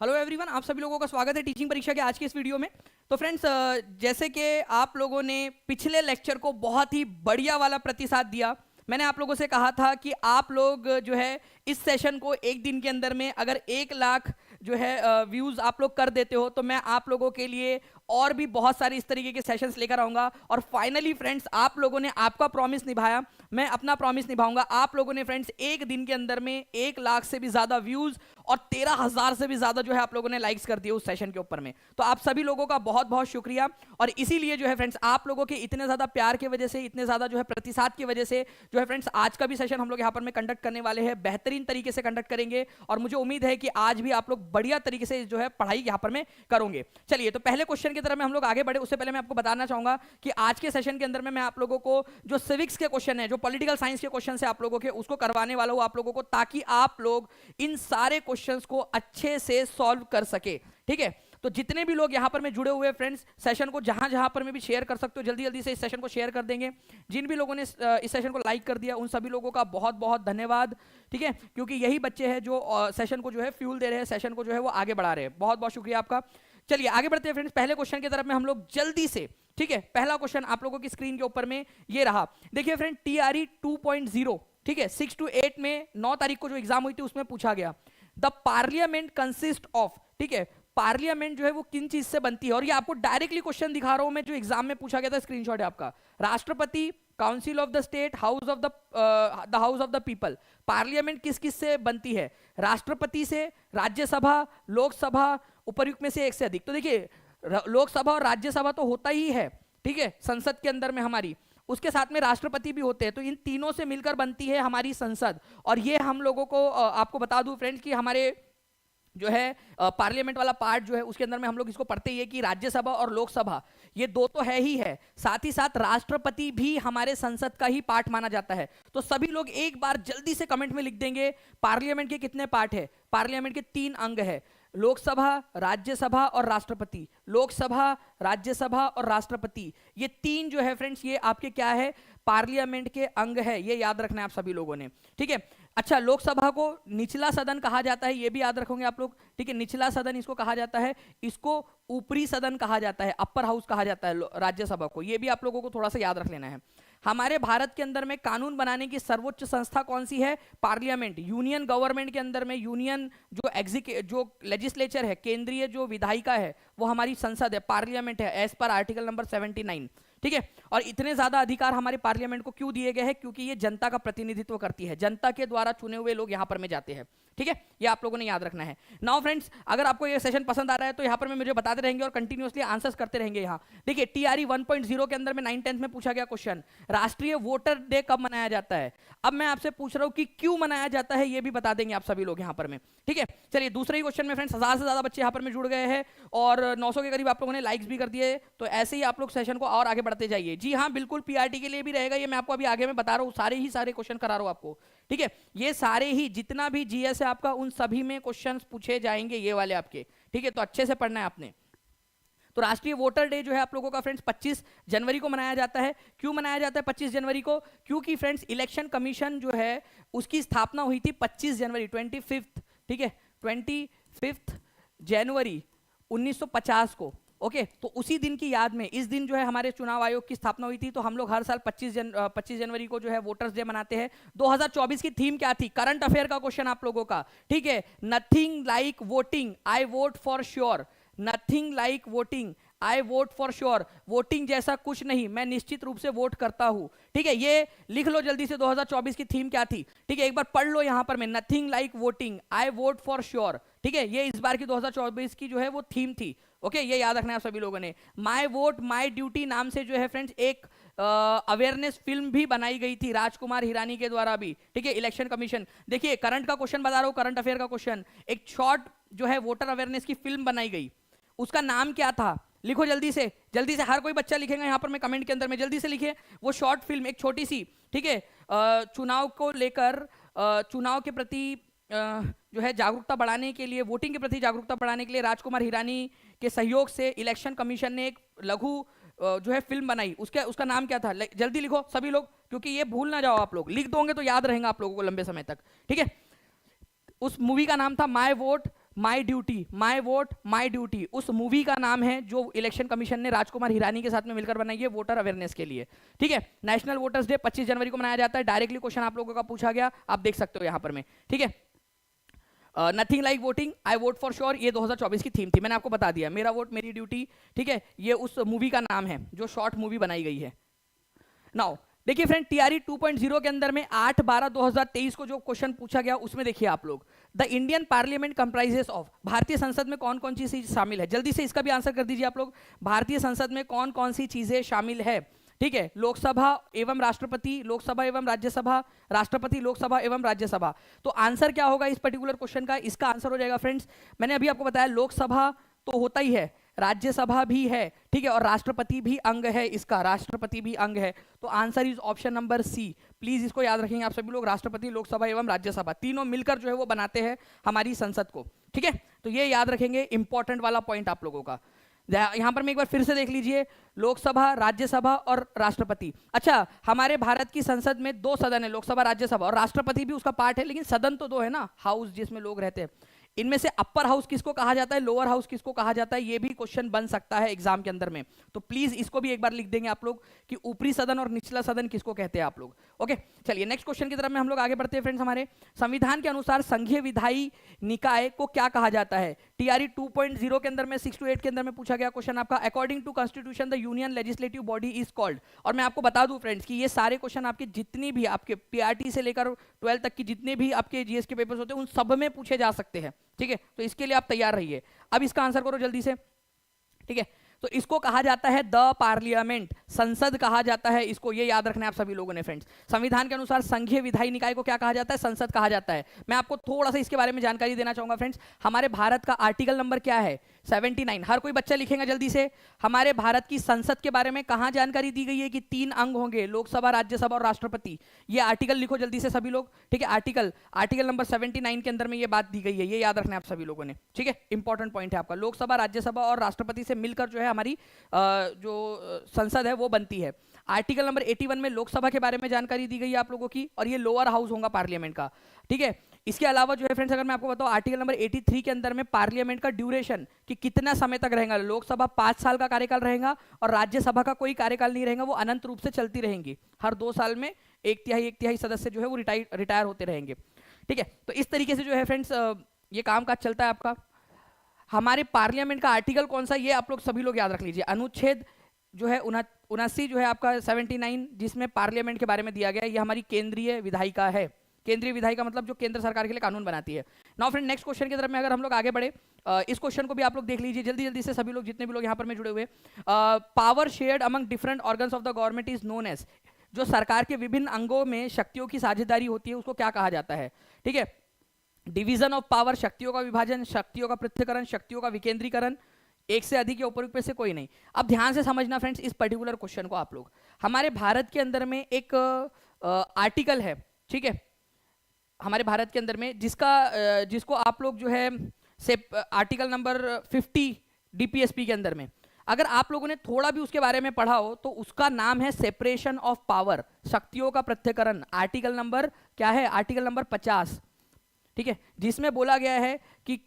Hello everyone, आप सभी लोगों का स्वागत है टीचिंग परीक्षा के आज की इस वीडियो में। तो फ्रेंड्स, जैसे कि आप लोगों ने पिछले लेक्चर को बहुत ही बढ़िया वाला प्रतिसाद दिया, मैंने आप लोगों से कहा था कि आप लोग जो है इस सेशन को एक दिन के अंदर में अगर 1 लाख जो है व्यूज आप लोग कर देते हो तो मैं आप लोगों के लिए और भी बहुत सारे इस तरीके के सेशंस लेकर आऊंगा। और फाइनली फ्रेंड्स, आप लोगों ने आपका प्रॉमिस निभाया, मैं अपना प्रॉमिस निभाऊंगा। आप लोगों ने फ्रेंड्स एक दिन के अंदर में 1 लाख से भी ज्यादा व्यूज और 13,000 से भी ज्यादा जो है आप लोगों ने लाइक्स कर दिए उस सेशन के ऊपर में। तो आप सभी लोगों का बहुत बहुत शुक्रिया। और इसीलिए जो है फ्रेंड्स, आप लोगों के इतने ज्यादा प्यार की वजह से, इतने ज्यादा जो है प्रतिसाद की वजह से जो है फ्रेंड्स, आज का भी सेशन हम लोग यहाँ पर में कंडक्ट करने वाले हैं, बेहतरीन तरीके से कंडक्ट करेंगे। और मुझे उम्मीद है कि आज भी आप लोग बढ़िया तरीके से जो है पढ़ाई यहाँ पर में करोगे। चलिए, तो पहले क्वेश्चन की तरफ में हम लोग आगे बढ़े उससे पहले मैं आपको बताना चाहूंगा कि आज के सेशन के अंदर में मैं आप लोगों को जो सिविक्स के क्वेश्चन है, जो पॉलिटिकल साइंस के क्वेश्चन है आप लोगों के, उसको करवाने वाला हूं आप लोगों को, ताकि आप लोग इन सारे क्वेश्चंस को अच्छे से सॉल्व कर सके। ठीक है, तो जितने भी लोग यहां पर में जुड़े हुए फ्रेंड्स, सेशन को जहां जहां पर में भी शेयर कर सकते हो, जल्दी जल्दी से इस सेशन को शेयर कर देंगे। जिन भी लोगों ने इस सेशन को लाइक कर दिया उन सभी लोगों का बहुत बहुत धन्यवाद। ठीक है, क्योंकि यही बच्चे हैं जो सेशन को जो है फ्यूल दे रहे हैं, सेशन को जो है वो आगे बढ़ा रहे हैं। बहुत बहुत शुक्रिया आपका। चलिए आगे बढ़ते हैं फ्रेंड्स, पहले क्वेश्चन की तरफ में हम लोग जल्दी से। ठीक है, पहला क्वेश्चन आप लोगों की स्क्रीन के ऊपर में ये रहा। देखिए फ्रेंड, TRE 2.0, ठीक है, 6 to 8 में 9 तारीख को जो एग्जाम हुई थी उसमें पूछा गया, द पार्लियामेंट कंसिस्ट ऑफ। ठीक है, पार्लियामेंट जो है वो किन चीज से बनती है, और ये आपको डायरेक्टली क्वेश्चन दिखा रहा हूं मैं, जो एग्जाम में पूछा गया था, स्क्रीनशॉट है आपका। राष्ट्रपति, council of the state, house of the house of the people. Parliament किस किस से बनती है? राष्ट्रपति से, राज्यसभा, लोकसभा, उपर्युक्त में से एक से अधिक। तो देखिए, लोकसभा और राज्यसभा तो होता ही है, ठीक है, संसद के अंदर में हमारी, उसके साथ में राष्ट्रपति भी होते हैं। तो इन तीनों से मिलकर बनती है हमारी संसद। और ये हम लोगों को आपको बता दूं फ्रेंड्स कि हमारे जो है पार्लियामेंट वाला पार्ट जो है उसके अंदर में हम लोग इसको पढ़ते ही है कि राज्यसभा और लोकसभा ये दो तो है ही है, साथ ही साथ राष्ट्रपति भी हमारे संसद का ही पार्ट माना जाता है। तो सभी लोग एक बार जल्दी से कमेंट में लिख देंगे, पार्लियामेंट के कितने पार्ट है? पार्लियामेंट के 3 अंग है, लोकसभा, राज्यसभा और राष्ट्रपति। लोकसभा, राज्यसभा और राष्ट्रपति, ये 3 जो है फ्रेंड्स, ये आपके क्या है? पार्लियामेंट के अंग है। ये याद रखना है आप सभी लोगों ने। ठीक है, अच्छा, लोकसभा को निचला सदन कहा जाता है, ये भी याद रखोगे आप लोग। ठीक है, निचला सदन इसको कहा जाता है, इसको ऊपरी सदन कहा जाता है, अपर हाउस कहा जाता है राज्यसभा को। ये भी आप लोगों को थोड़ा सा याद रख लेना है। हमारे भारत के अंदर में कानून बनाने की सर्वोच्च संस्था कौन सी है? पार्लियामेंट। यूनियन गवर्नमेंट के अंदर में यूनियन जो लेजिस्लेचर है, केंद्रीय जो विधायिका है, वो हमारी संसद है, पार्लियामेंट है, एज पर आर्टिकल नंबर 79। ठीक है, और इतने ज्यादा अधिकार हमारे पार्लियामेंट को क्यों दिए गए हैं? क्योंकि ये जनता का प्रतिनिधित्व करती है, जनता के द्वारा चुने हुए लोग यहां पर में जाते हैं। ठीक है, ये आप लोगों ने याद रखना है। नाउ फ्रेंड्स, अगर आपको ये सेशन पसंद आ रहा है तो यहाँ पर में मुझे बताते रहेंगे और कंटिन्यूअसली आंसर्स करते रहेंगे। यहाँ देखिए, TRE 1.0 के अंदर में 9th-10th में पूछा गया क्वेश्चन, राष्ट्रीय वोटर डे कब मनाया जाता है? अब मैं आपसे पूछ रहा हूँ कि क्यों मनाया जाता है, ये भी बता देंगे आप सभी लोग यहाँ पर में। ठीक है, चलिए दूसरे ही क्वेश्चन में फ्रेंड्स, 1000 से ज्यादा बच्चे यहाँ पर में जुड़ गए हैं और 900 के करीब आप लोगों ने लाइक्स भी कर दिए। तो ऐसे ही आप लोग सेशन को और आगे बढ़ते जाइए। जी हाँ, बिल्कुल PRT के लिए भी रहेगा, ये मैं आपको अभी आगे में बता रहा हूँ, सारे ही सारे क्वेश्चन करा रहा हूँ आपको। ठीक है, ये सारे ही जितना भी GS है आपका, उन सभी में क्वेश्चंस पूछे जाएंगे ये वाले आपके। ठीक है, तो अच्छे से पढ़ना है आपने। तो राष्ट्रीय वोटर डे जो है आप लोगों का फ्रेंड्स 25 जनवरी को मनाया जाता है। क्यों मनाया जाता है 25 जनवरी को? क्योंकि फ्रेंड्स, इलेक्शन कमीशन जो है उसकी स्थापना हुई थी 25 जनवरी 25th, ठीक है, 25 जनवरी 1950 को। ओके, तो उसी दिन की याद में, इस दिन जो है हमारे चुनाव आयोग की स्थापना हुई थी। तो हम लोग हर साल 25 जनवरी को जो है वोटर्स डे मनाते हैं। 2024 की थीम क्या थी? करंट अफेयर का क्वेश्चन आप लोगों का। ठीक है, nothing like voting, I vote for sure. Nothing like voting, I vote for sure. Voting जैसा कुछ नहीं, मैं निश्चित रूप से वोट करता हूं। ठीक है, ये लिख लो जल्दी से, 2024 की थीम क्या थी? ठीक है, एक बार पढ़ लो यहां पर में, nothing like voting, I vote for sure. ठीक है, ये इस बार की 2024 की जो है वो थीम थी। ओके, ये याद रखना है आप सभी लोगों ने। माय वोट माय ड्यूटी नाम से जो है फ्रेंड्स एक अवेयरनेस फिल्म भी बनाई गई थी राजकुमार हिरानी के द्वारा भी। ठीक है, इलेक्शन कमीशन। देखिए, करंट का क्वेश्चन बता रहा हूं, करंट अफेयर का क्वेश्चन। एक शॉर्ट जो है वोटर अवेयरनेस की फिल्म बनाई गई, उसका नाम क्या था? लिखो जल्दी से, जल्दी से, हर कोई बच्चा लिखेगा यहाँ पर मैं कमेंट के अंदर में, जल्दी से लिखिए। वो शॉर्ट फिल्म एक छोटी सी, ठीक है, चुनाव को लेकर, चुनाव के प्रति जो है जागरूकता बढ़ाने के लिए, वोटिंग के प्रति जागरूकता बढ़ाने के लिए राजकुमार हिरानी के सहयोग से इलेक्शन कमीशन ने एक लघु जो है फिल्म बनाई। उसका नाम क्या था? जल्दी लिखो सभी लोग, क्योंकि ये भूल ना जाओ आप लोग, लिख दोगे तो याद रहेगा आप लोगों को लंबे समय तक। ठीक है, उस मूवी का नाम था my vote my duty, my vote my duty उस मूवी का नाम है जो इलेक्शन कमीशन ने राजकुमार हिरानी के साथ में मिलकर बनाई है वोटर अवेयरनेस के लिए। ठीक है, नेशनल वोटर्स डे 25 जनवरी को मनाया जाता है। डायरेक्टली क्वेश्चन आप लोगों का पूछा गया, आप देख सकते हो यहां पर में। ठीक है, nothing like voting, I vote for sure, ये 2024 की थीम थी, मैंने आपको बता दिया। मेरा वोट मेरी ड्यूटी, ठीक है, ये उस मूवी का नाम है जो शॉर्ट मूवी बनाई गई है। नाउ देखिए फ्रेंड, टीआरई 2.0 के अंदर में 8/12/2023 को जो क्वेश्चन पूछा गया उसमें देखिए आप लोग, the Indian parliament comprises of, भारतीय संसद में कौन कौन सी चीज शामिल है, जल्दी से इसका भी आंसर कर दीजिए आप लोग। भारतीय संसद में कौन कौन सी चीजें शामिल है? ठीक है, लोकसभा एवं राष्ट्रपति, लोकसभा एवं राज्यसभा, राष्ट्रपति, लोकसभा एवं राज्यसभा। तो आंसर क्या होगा इस पर्टिकुलर क्वेश्चन का? इसका आंसर हो जाएगा फ्रेंड्स, मैंने अभी आपको बताया लोकसभा तो होता ही है, राज्यसभा भी है, ठीक है, और राष्ट्रपति भी अंग है इसका, राष्ट्रपति भी अंग है। तो answer is option number C. Please इसको याद रखेंगे आप सभी लोग, राष्ट्रपति, लोकसभा एवं राज्यसभा तीनों मिलकर जो है वो बनाते हैं हमारी संसद को। ठीक है, तो ये याद रखेंगे, इंपॉर्टेंट वाला पॉइंट आप लोगों का। यहां पर मैं एक बार फिर से देख लीजिए, लोकसभा, राज्यसभा और राष्ट्रपति। अच्छा, हमारे भारत की संसद में 2 सदन है, लोकसभा, राज्यसभा, और राष्ट्रपति भी उसका पार्ट है, लेकिन सदन तो 2 है ना, हाउस जिसमें लोग रहते हैं। इनमें से अपर हाउस किसको कहा जाता है, लोअर हाउस किसको कहा जाता है, ये भी क्वेश्चन बन सकता है एग्जाम के अंदर में। तो प्लीज इसको भी एक बार लिख देंगे आप लोग कि ऊपरी सदन और निचला सदन किसको कहते हैं आप लोग। ओके, चलिए नेक्स्ट क्वेश्चन की तरफ में हम लोग आगे बढ़ते हैं फ्रेंड्स। हमारे संविधान के अनुसार संघीय विधायी निकाय को क्या कहा जाता है? टीआरई 2.0 के अंदर में 6 to 8 के अंदर में पूछा गया क्वेश्चन आपका, according to constitution the union legislative body is called. और मैं आपको बता दूं फ्रेंड्स कि ये सारे क्वेश्चन आपके जितनी भी आपके पीआरटी से लेकर 12 तक की जितने भी आपके जीएस के पेपर्स होते हैं उन सब में पूछे जा सकते हैं। ठीक है, तो इसके लिए आप तैयार रहिए। अब इसका आंसर करो जल्दी से। ठीक है, तो इसको कहा जाता है द पार्लियामेंट, संसद कहा जाता है इसको, ये याद रखना है आप सभी लोगों ने फ्रेंड्स। संविधान के अनुसार संघीय विधायी निकाय को क्या कहा जाता है? संसद कहा जाता है। मैं आपको थोड़ा सा इसके बारे में जानकारी देना चाहूंगा फ्रेंड्स। हमारे भारत का आर्टिकल नंबर क्या है? 79। हर कोई बच्चा लिखेगा जल्दी से। हमारे भारत की संसद के बारे में कहां जानकारी दी गई है कि 3 अंग होंगे, लोकसभा, राज्यसभा और राष्ट्रपति। ये आर्टिकल लिखो जल्दी से सभी लोग। ठीक है, आर्टिकल नंबर 79 के अंदर में ये बात दी गई है, ये याद रखना है आप सभी लोगों ने। ठीक है, इंपॉर्टेंट पॉइंट है आपका, लोकसभा, राज्यसभा और राष्ट्रपति से मिलकर जो है हमारी जो संसद है वो बनती है। आर्टिकल नंबर 81 में लोकसभा के बारे में जानकारी दी गई है आप लोगों की, और ये लोअर हाउस होगा पार्लियामेंट का। ठीक है, इसके अलावा जो है फ्रेंड्स, अगर मैं आपको बताऊं आर्टिकल नंबर 83 के अंदर में पार्लियामेंट का ड्यूरेशन कि कितना समय तक रहेगा, लोकसभा 5 साल का कार्यकाल रहेगा और राज्यसभा का कोई कार्यकाल नहीं रहेगा, वो अनंत रूप से चलती रहेंगी। हर 2 साल में एक तिहाई सदस्य जो है वो रिटायर होते रहेंगे। ठीक है, तो इस तरीके से जो है फ्रेंड्स ये काम काज चलता है आपका। हमारे पार्लियामेंट का आर्टिकल कौन सा, ये आप लोग सभी लोग याद रख लीजिए। अनुच्छेद जो है 79 जो है आपका 79, जिसमें पार्लियामेंट के बारे में दिया गया है, ये हमारी केंद्रीय विधायिका है। केंद्रीय विधायिका मतलब जो केंद्र सरकार के लिए कानून बनाती है। नाउ फ्रेंड, नेक्स्ट क्वेश्चन की तरफ में अगर हम लोग आगे बढ़े, इस क्वेश्चन को भी आप लोग देख लीजिए जल्दी जल्दी से सभी लोग, जितने भी लोग यहाँ पर में जुड़े हुए। Power shared among different organs of the government is known as, जो सरकार के विभिन्न अंगों में शक्तियों की साझेदारी होती है उसको क्या कहा जाता है? ठीक है, डिवीजन ऑफ पावर, शक्तियों का विभाजन, शक्तियों का पृथक्करण, शक्तियों का विकेंद्रीकरण, एक से अधिक या ऊपर में से कोई नहीं। अब ध्यान से समझना फ्रेंड्स इस पर्टिकुलर क्वेश्चन को आप लोग। हमारे भारत के अंदर में एक आर्टिकल है, ठीक है, हमारे भारत के अंदर में जिसको आप लोग जो है आर्टिकल नंबर 50 डीपीएसपी के अंदर में अगर आप लोगों ने थोड़ा भी उसके बारे में पढ़ा हो तो उसका नाम है सेपरेशन ऑफ पावर, शक्तियों का पृथक्करण। आर्टिकल नंबर क्या है? Article number 50। ठीक है, जिसमें बोला गया है कि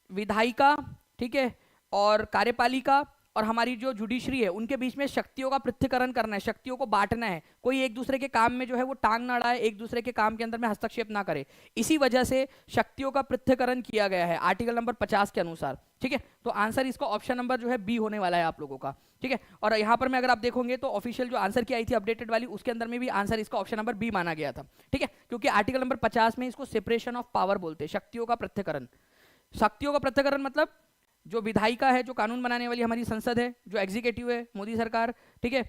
विधायिका, ठीक है, और कार्यपालिका और हमारी जो जुडिशरी है उनके बीच में शक्तियों का पृथक्करण करना है, शक्तियों को बांटना है। कोई एक दूसरे के काम में जो है वो टांग ना अड़ाए, एक दूसरे के काम के अंदर में हस्तक्षेप ना करे। इसी वजह से शक्तियों का पृथक्करण किया गया है आर्टिकल नंबर 50 के अनुसार। ठीक है, तो आंसर इसका ऑप्शन नंबर जो है बी होने वाला है आप लोगों का। ठीक है, और यहाँ पर मैं अगर आप देखोगे तो ऑफिशियल जो आंसर की आई थी अपडेटेड वाली, उसके अंदर में भी आंसर इसका ऑप्शन नंबर बी माना गया था। ठीक है, क्योंकि आर्टिकल नंबर 50 में इसको सेपरेशन ऑफ पावर बोलते हैं, शक्तियों का पृथक्करण। शक्तियों का पृथक्करण मतलब जो विधायिका है, जो कानून बनाने वाली हमारी संसद है, जो एग्जीक्यूटिव है मोदी सरकार, ठीक है,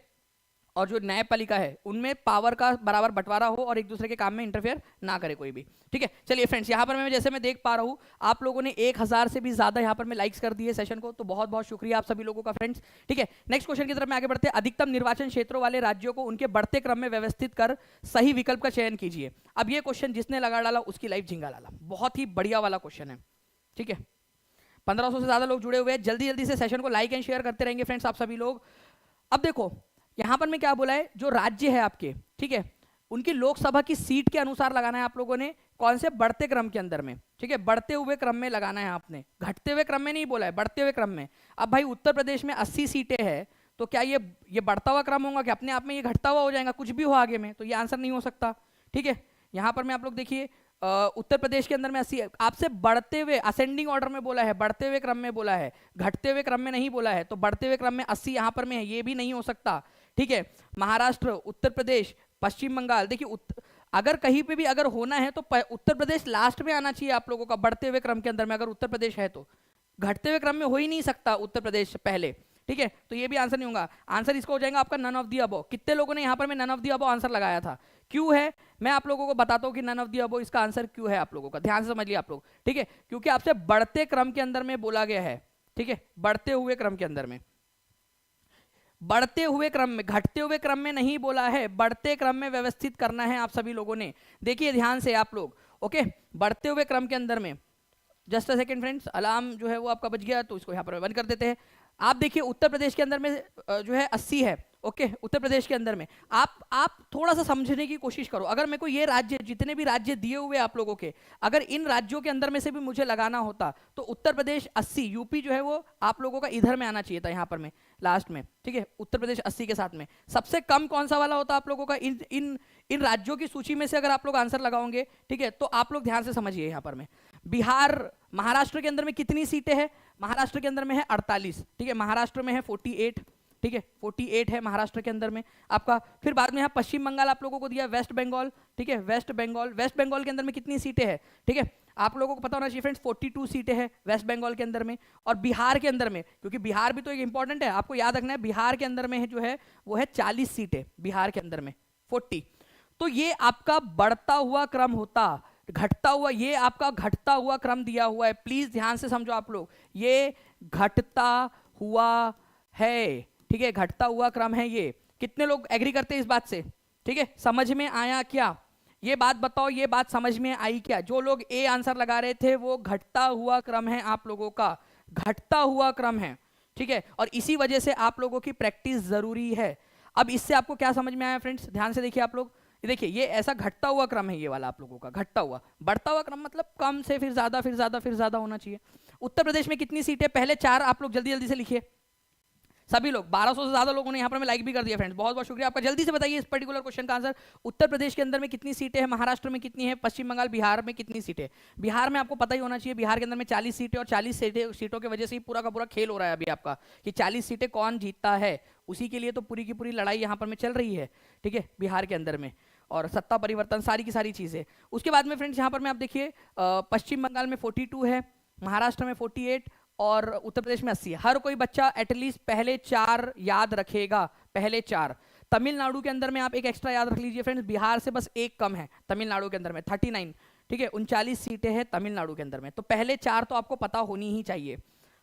और जो न्यायपालिका है, उनमें पावर का बराबर बंटवारा हो और एक दूसरे के काम में इंटरफेयर ना करे कोई भी। ठीक है, चलिए फ्रेंड्स, यहाँ पर मैं जैसे मैं देख पा रहा हूँ आप लोगों ने 1000 से भी ज्यादा यहाँ पर मैं लाइक्स कर दिए सेशन को, तो बहुत बहुत शुक्रिया आप सभी लोगों का फ्रेंड्स। ठीक है, नेक्स्ट क्वेश्चन की तरफ में आगे बढ़ते हैं। अधिकतम निर्वाचन क्षेत्रों वाले राज्यों को उनके बढ़ते क्रम में व्यवस्थित कर सही विकल्प का चयन कीजिए। अब ये क्वेश्चन जिसने लगा डाला उसकी लाइफ झिंगा डाला, बहुत ही बढ़िया वाला क्वेश्चन है। ठीक है, 1500 से ज्यादा लोग जुड़े हुए हैं, जल्दी जल्दी से सेशन को लाइक एंड शेयर करते रहेंगे फ्रेंड्स आप सभी लोग। अब देखो यहां पर मैं क्या बोला है, जो राज्य है आपके, ठीक है, उनकी लोकसभा की सीट के अनुसार लगाना है आप लोगों ने, कौन से बढ़ते क्रम के अंदर में। ठीक है, बढ़ते हुए क्रम में लगाना है आपने, घटते हुए क्रम में नहीं बोला है, बढ़ते हुए क्रम में। अब भाई उत्तर प्रदेश में 80 सीटें हैं, तो क्या ये बढ़ता हुआ क्रम होगा कि अपने आप में ये घटता हुआ हो जाएगा, कुछ भी हो आगे में, तो ये आंसर नहीं हो सकता। ठीक है, यहां पर मैं आप लोग देखिए उत्तर प्रदेश के अंदर में 80 आपसे बढ़ते हुए असेंडिंग ऑर्डर में बोला है, बढ़ते हुए क्रम में बोला है, घटते हुए क्रम में नहीं बोला है, तो बढ़ते हुए क्रम में 80 यहां पर में है, ये भी नहीं हो सकता। ठीक है, महाराष्ट्र, उत्तर प्रदेश, पश्चिम बंगाल, देखिए अगर कहीं पे भी अगर होना है तो उत्तर प्रदेश लास्ट में आना चाहिए आप लोगों का, बढ़ते हुए क्रम के अंदर में अगर उत्तर प्रदेश है तो, घटते हुए क्रम में हो ही नहीं सकता उत्तर प्रदेश पहले। ठीक है, तो ये भी आंसर नहीं होगा। आंसर इसका हो जाएगा आपका नन ऑफ दी अबव। कितने लोगों ने यहाँ पर में none of the above answer लगाया था, क्यों है मैं आप लोगों को बताता हूँ कि नन ऑफ दी अबव इसका आंसर क्यों है आप लोगों का, ध्यान से समझ लिया आप लोग। ठीक है, क्योंकि आपसे बढ़ते क्रम के अंदर में बोला गया है। ठीक है, बढ़ते हुए क्रम के अंदर में, बढ़ते हुए क्रम में, घटते हुए क्रम में नहीं बोला है, बढ़ते क्रम में व्यवस्थित करना है आप सभी लोगों ने। देखिए ध्यान से आप लोग, ओके, बढ़ते हुए क्रम के अंदर में, just a second friends, alarm जो है वो आपका बज गया तो इसको यहाँ पर बंद कर देते हैं। आप देखिए उत्तर प्रदेश के अंदर में जो है 80 है, ओके, उत्तर प्रदेश के अंदर में आप थोड़ा सा समझने की कोशिश करो। अगर मेरे को ये राज्य, जितने भी राज्य दिए हुए आप लोगों के, अगर इन राज्यों के अंदर में से भी मुझे लगाना होता तो उत्तर प्रदेश 80, यूपी जो है वो आप लोगों का इधर में आना चाहिए था, यहाँ पर में लास्ट में। ठीक है, उत्तर प्रदेश 80 के साथ में सबसे कम कौन सा वाला होता आप लोगों का इन इन इन राज्यों की सूची में से अगर आप लोग आंसर लगाओगे, ठीक है, तो आप लोग ध्यान से समझिए। यहाँ पर में बिहार, महाराष्ट्र के अंदर में कितनी सीटें हैं, महाराष्ट्र के अंदर में है 48। ठीक है, महाराष्ट्र में है 48। ठीक है, 48 है महाराष्ट्र के अंदर में आपका। फिर बाद में यहाँ पश्चिम बंगाल आप लोगों को दिया, वेस्ट बंगाल। ठीक है, वेस्ट बंगाल के अंदर में कितनी सीटें हैं, ठीक है, आप लोगों को पता होना चाहिए फ्रेंड्स, 42 सीटें हैं वेस्ट बंगाल के अंदर में। और बिहार के अंदर में, क्योंकि बिहार भी तो एक इंपॉर्टेंट है, आपको याद रखना है, बिहार के अंदर में है जो है वो है 40 सीटें, बिहार के अंदर में 40। तो ये आपका बढ़ता हुआ क्रम होता, घटता हुआ, ये आपका घटता हुआ क्रम दिया हुआ है, प्लीज ध्यान से समझो आप लोग, ये घटता हुआ है। ठीक है, घटता हुआ क्रम है ये। कितने लोग एग्री करते हैं इस बात से? ठीक है, समझ में आया क्या? ये बात बताओ, ये बात समझ में आई क्या? जो लोग ए आंसर लगा रहे थे वो घटता हुआ क्रम है आप लोगों का, घटता हुआ क्रम है। ठीक है, और इसी वजह से आप लोगों की प्रैक्टिस जरूरी है। अब इससे आपको क्या समझ में आया फ्रेंड्स, ध्यान से देखिए आप लोग, देखिए ये ऐसा घटता हुआ क्रम है ये वाला आप लोगों का, घटता हुआ। बढ़ता हुआ क्रम मतलब कम से फिर ज्यादा, फिर ज्यादा, फिर ज्यादा होना चाहिए। उत्तर प्रदेश में कितनी सीटें, पहले 4 आप लोग जल्दी जल्दी से लिखिए सभी लोग। 1200 से ज्यादा लोगों ने यहाँ पर मैं लाइक भी कर दिया फ्रेंड्स, बहुत बहुत शुक्रिया आपका। जल्दी से बताइए इस पर्टिकुलर क्वेश्चन का आंसर। उत्तर प्रदेश के अंदर में कितनी सीटें हैं, महाराष्ट्र में कितनी है, पश्चिम बंगाल, बिहार में कितनी सीटें? बिहार में आपको पता ही होना चाहिए, बिहार के अंदर में 40 सीटें, और 40 सीटों की वजह से ही पूरा का पूरा खेल हो रहा है अभी आपका, कि 40 सीटें कौन जीतता है, उसी के लिए तो पूरी की पूरी लड़ाई यहाँ पर में चल रही है। ठीक है, बिहार के अंदर में, और सत्ता परिवर्तन, सारी की सारी चीजें। उसके बाद में फ्रेंड्स यहाँ पर में आप देखिए पश्चिम बंगाल में 42 है, महाराष्ट्र में 48 और उत्तर प्रदेश में 80 है। हर कोई बच्चा एटलीस्ट पहले 4 याद रखेगा, पहले 4। तमिलनाडु के अंदर में आप एक एक्स्ट्रा याद रख लीजिए फ्रेंड्स, बिहार से बस एक कम है तमिलनाडु के अंदर में, 39। ठीक है, 39 सीटें हैं तमिलनाडु के अंदर में, तो पहले 4 तो आपको पता होनी ही चाहिए।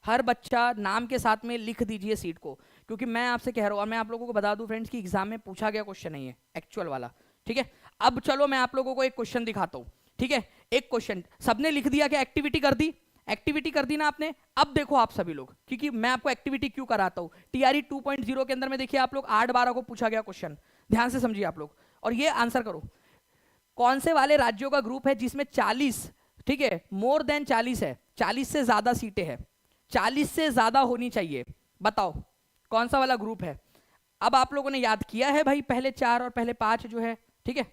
हर बच्चा नाम के साथ में लिख दीजिए सीट को, क्योंकि मैं आपसे कह रहा हूँ, और मैं आप लोगों को बता दूं फ्रेंड्स कि एग्जाम में पूछा गया क्वेश्चन नहीं है एक्चुअल वाला। ठीक है, अब चलो मैं आप लोगों को एक क्वेश्चन दिखाता हूँ। ठीक है, एक क्वेश्चन सबने लिख दिया, क्या एक्टिविटी कर दी? एक्टिविटी कर दी ना आपने? अब देखो आप सभी लोग, क्योंकि मैं आपको एक्टिविटी क्यों कराता हूं, टीआरई 2.0 के अंदर में देखिए आप लोग 8-12 को पूछा गया क्वेश्चन, ध्यान से समझिए आप लोग और ये आंसर करो। कौन से वाले राज्यों का ग्रुप है जिसमें 40, ठीक है, मोर देन 40 है, 40 से ज्यादा सीटें हैं, 40 से ज्यादा होनी चाहिए, बताओ कौन सा वाला ग्रुप है? अब आप लोगों ने याद किया है भाई, पहले 4 और पहले 5 जो है, ठीक है,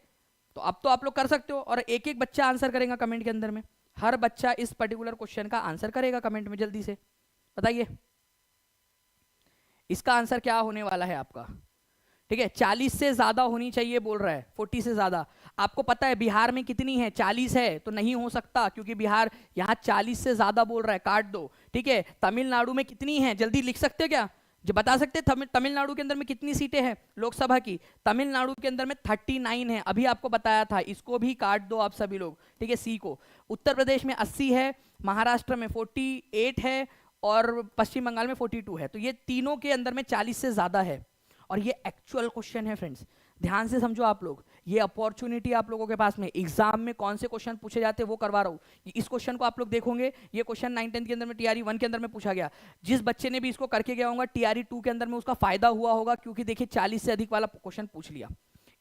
तो अब तो आप लोग कर सकते हो, और एक एक बच्चा आंसर करेगा कमेंट के अंदर में, हर बच्चा इस पर्टिकुलर क्वेश्चन का आंसर करेगा कमेंट में, जल्दी से बताइए इसका आंसर क्या होने वाला है आपका। ठीक है, 40 से ज्यादा होनी चाहिए बोल रहा है, 40 से ज्यादा। आपको पता है बिहार में कितनी है? 40 है, तो नहीं हो सकता, क्योंकि बिहार यहाँ 40 से ज्यादा बोल रहा है, काट दो। ठीक है, तमिलनाडु में कितनी है, जल्दी लिख सकते हो क्या, जो बता सकते हैं तमिलनाडु के अंदर में कितनी सीटें हैं लोकसभा की? तमिलनाडु के अंदर में 39 है, अभी आपको बताया था, इसको भी काट दो आप सभी लोग। ठीक है, सी को। उत्तर प्रदेश में 80 है, महाराष्ट्र में 48 है, और पश्चिम बंगाल में 42 है, तो ये तीनों के अंदर में 40 से ज्यादा है, और ये एक्चुअल क्वेश्चन है फ्रेंड्स, ध्यान से समझो आप लोग। ये अपॉर्चुनिटी आप लोगों के पास में, एग्जाम में कौन से क्वेश्चन पूछे जाते हैं वो करवा रहा हूँ। इस क्वेश्चन को आप लोग देखोगे, ये क्वेश्चन 9-10 के अंदर में टीआरई 1 के अंदर में पूछा गया, जिस बच्चे ने भी इसको करके गया होगा टीआरई 2 के अंदर में उसका फायदा हुआ होगा, क्योंकि देखिए 40 से अधिक वाला क्वेश्चन पूछ लिया।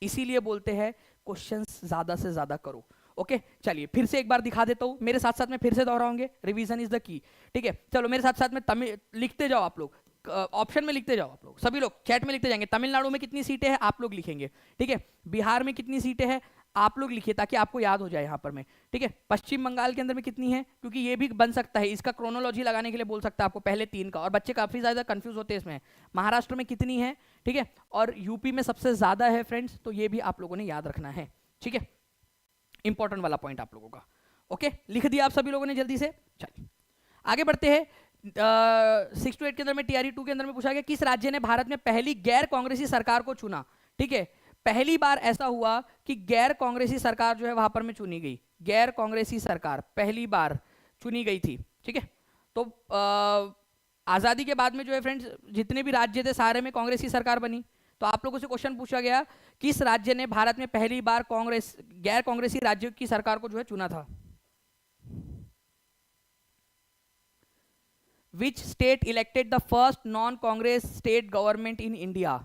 इसीलिए बोलते हैं क्वेश्चन ज्यादा से ज्यादा करो, ओके चलिए फिर से एक बार दिखा देता हूँ, मेरे साथ साथ में फिर से दोहराओगे, रिवीजन इज द की। ठीक है चलो मेरे साथ साथ में तमिल लिखते जाओ आप लोग, ऑप्शन में लिखते जाओ आप लोग, सभी लोग चैट में लिखते जाएंगे। तमिलनाडु में कितनी सीटें हैं आप लोग लिखेंगे, ठीक है। बिहार में कितनी सीटें हैं आप लोग लिखिए ताकि आपको याद हो जाए यहाँ पर में, ठीक है। पश्चिम बंगाल के अंदर में कितनी है, क्योंकि ये भी बन सकता है, इसका क्रोनोलॉजी लगाने के लिए बोल सकता है आपको पहले 3 का, और बच्चे काफी ज्यादा कंफ्यूज होते हैं इसमें। महाराष्ट्र में कितनी है, ठीक है, और यूपी में सबसे ज्यादा है फ्रेंड्स, तो ये भी आप लोगों ने याद रखना है, ठीक है। इंपॉर्टेंट वाला पॉइंट आप लोगों का, ओके लिख दिया आप सभी लोगों ने जल्दी से। चलिए आगे बढ़ते हैं। 6 to 8 के अंदर में टीआरई 2 के अंदर में पूछा गया किस राज्य ने भारत में पहली गैर कांग्रेसी सरकार को चुना, ठीक है। पहली बार ऐसा हुआ कि गैर कांग्रेसी सरकार जो है वहां पर में चुनी गई, गैर कांग्रेसी सरकार पहली बार चुनी गई थी, ठीक है। तो आजादी के बाद में जो है फ्रेंड्स जितने भी राज्य थे सारे में कांग्रेस की सरकार बनी। तो आप लोगों से क्वेश्चन पूछा गया किस राज्य ने भारत में पहली बार कांग्रेस गैर कांग्रेसी राज्यों की सरकार को जो है चुना था। Which state elected the first non Congress state government in India,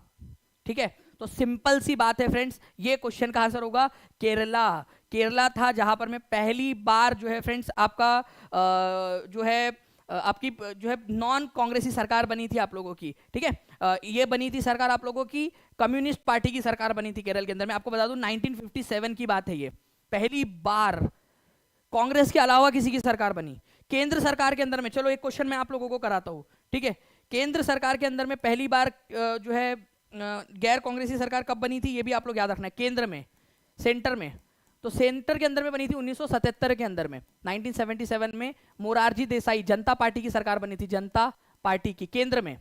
ठीक है। तो सिंपल सी बात है फ्रेंड्स, ये क्वेश्चन का आंसर होगा केरला। केरला था जहां पर में पहली बार जो है फ्रेंड्स आपका जो है आपकी जो है नॉन कांग्रेसी सरकार बनी थी आप लोगों की, ठीक है। ये बनी थी सरकार आप लोगों की, कम्युनिस्ट पार्टी की सरकार बनी थी केरल के अंदर। मैं आपको बता दूं 1957 की बात है, ये पहली बार कांग्रेस के अलावा किसी की सरकार बनी। केंद्र सरकार के अंदर में, चलो एक क्वेश्चन मैं आप लोगों को कराता हूं, ठीक है। केंद्र सरकार के अंदर में पहली बार जो है गैर कांग्रेसी सरकार कब बनी थी ये भी आप लोग याद रखना है। केंद्र में, सेंटर में, तो सेंटर के अंदर में बनी थी 1977 के अंदर में, 1977 में मोरारजी देसाई जनता पार्टी की सरकार बनी थी, जनता पार्टी की केंद्र में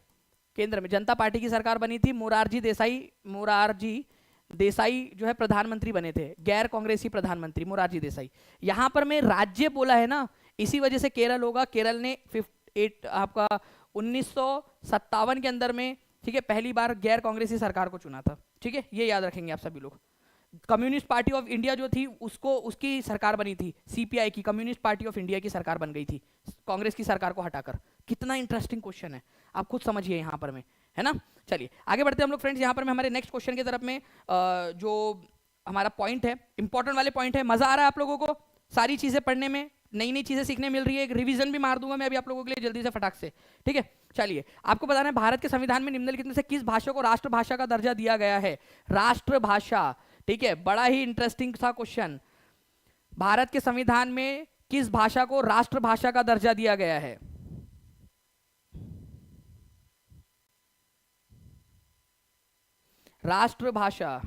जनता पार्टी की सरकार बनी थी। मोरारजी देसाई जो है प्रधानमंत्री बने थे, गैर कांग्रेसी प्रधानमंत्री मोरारजी देसाई। यहां पर मैं राज्य बोला है ना, इसी वजह से केरल होगा। केरल ने 1957 के अंदर में, ठीक है, पहली बार गैर कांग्रेसी सरकार को चुना था, ठीक है। ये याद रखेंगे आप सभी लोग। कम्युनिस्ट पार्टी ऑफ इंडिया जो थी उसकी सरकार बनी थी, सीपीआई की, कम्युनिस्ट पार्टी ऑफ इंडिया की सरकार बन गई थी कांग्रेस की सरकार को हटाकर। कितना इंटरेस्टिंग क्वेश्चन है, आप खुद समझिए यहाँ पर में, है ना। चलिए आगे बढ़ते हैं हम लोग फ्रेंड्स। यहाँ पर में हमारे नेक्स्ट क्वेश्चन की तरफ में जो हमारा पॉइंट है, इंपॉर्टेंट वाले पॉइंट है। मजा आ रहा है आप लोगों को सारी चीजें पढ़ने में, नई नई चीजें सीखने मिल रही है। एक रिवीजन भी मार दूंगा मैं अभी आप लोगों के लिए जल्दी से फटाक से, ठीक है। चलिए आपको बताना है भारत के संविधान में निम्नलिखित में से किस भाषा को राष्ट्रभाषा का दर्जा दिया गया है। राष्ट्रभाषा, ठीक है, बड़ा ही इंटरेस्टिंग सा क्वेश्चन। भारत के संविधान में किस भाषा को राष्ट्रभाषा का दर्जा दिया गया है। राष्ट्रभाषा,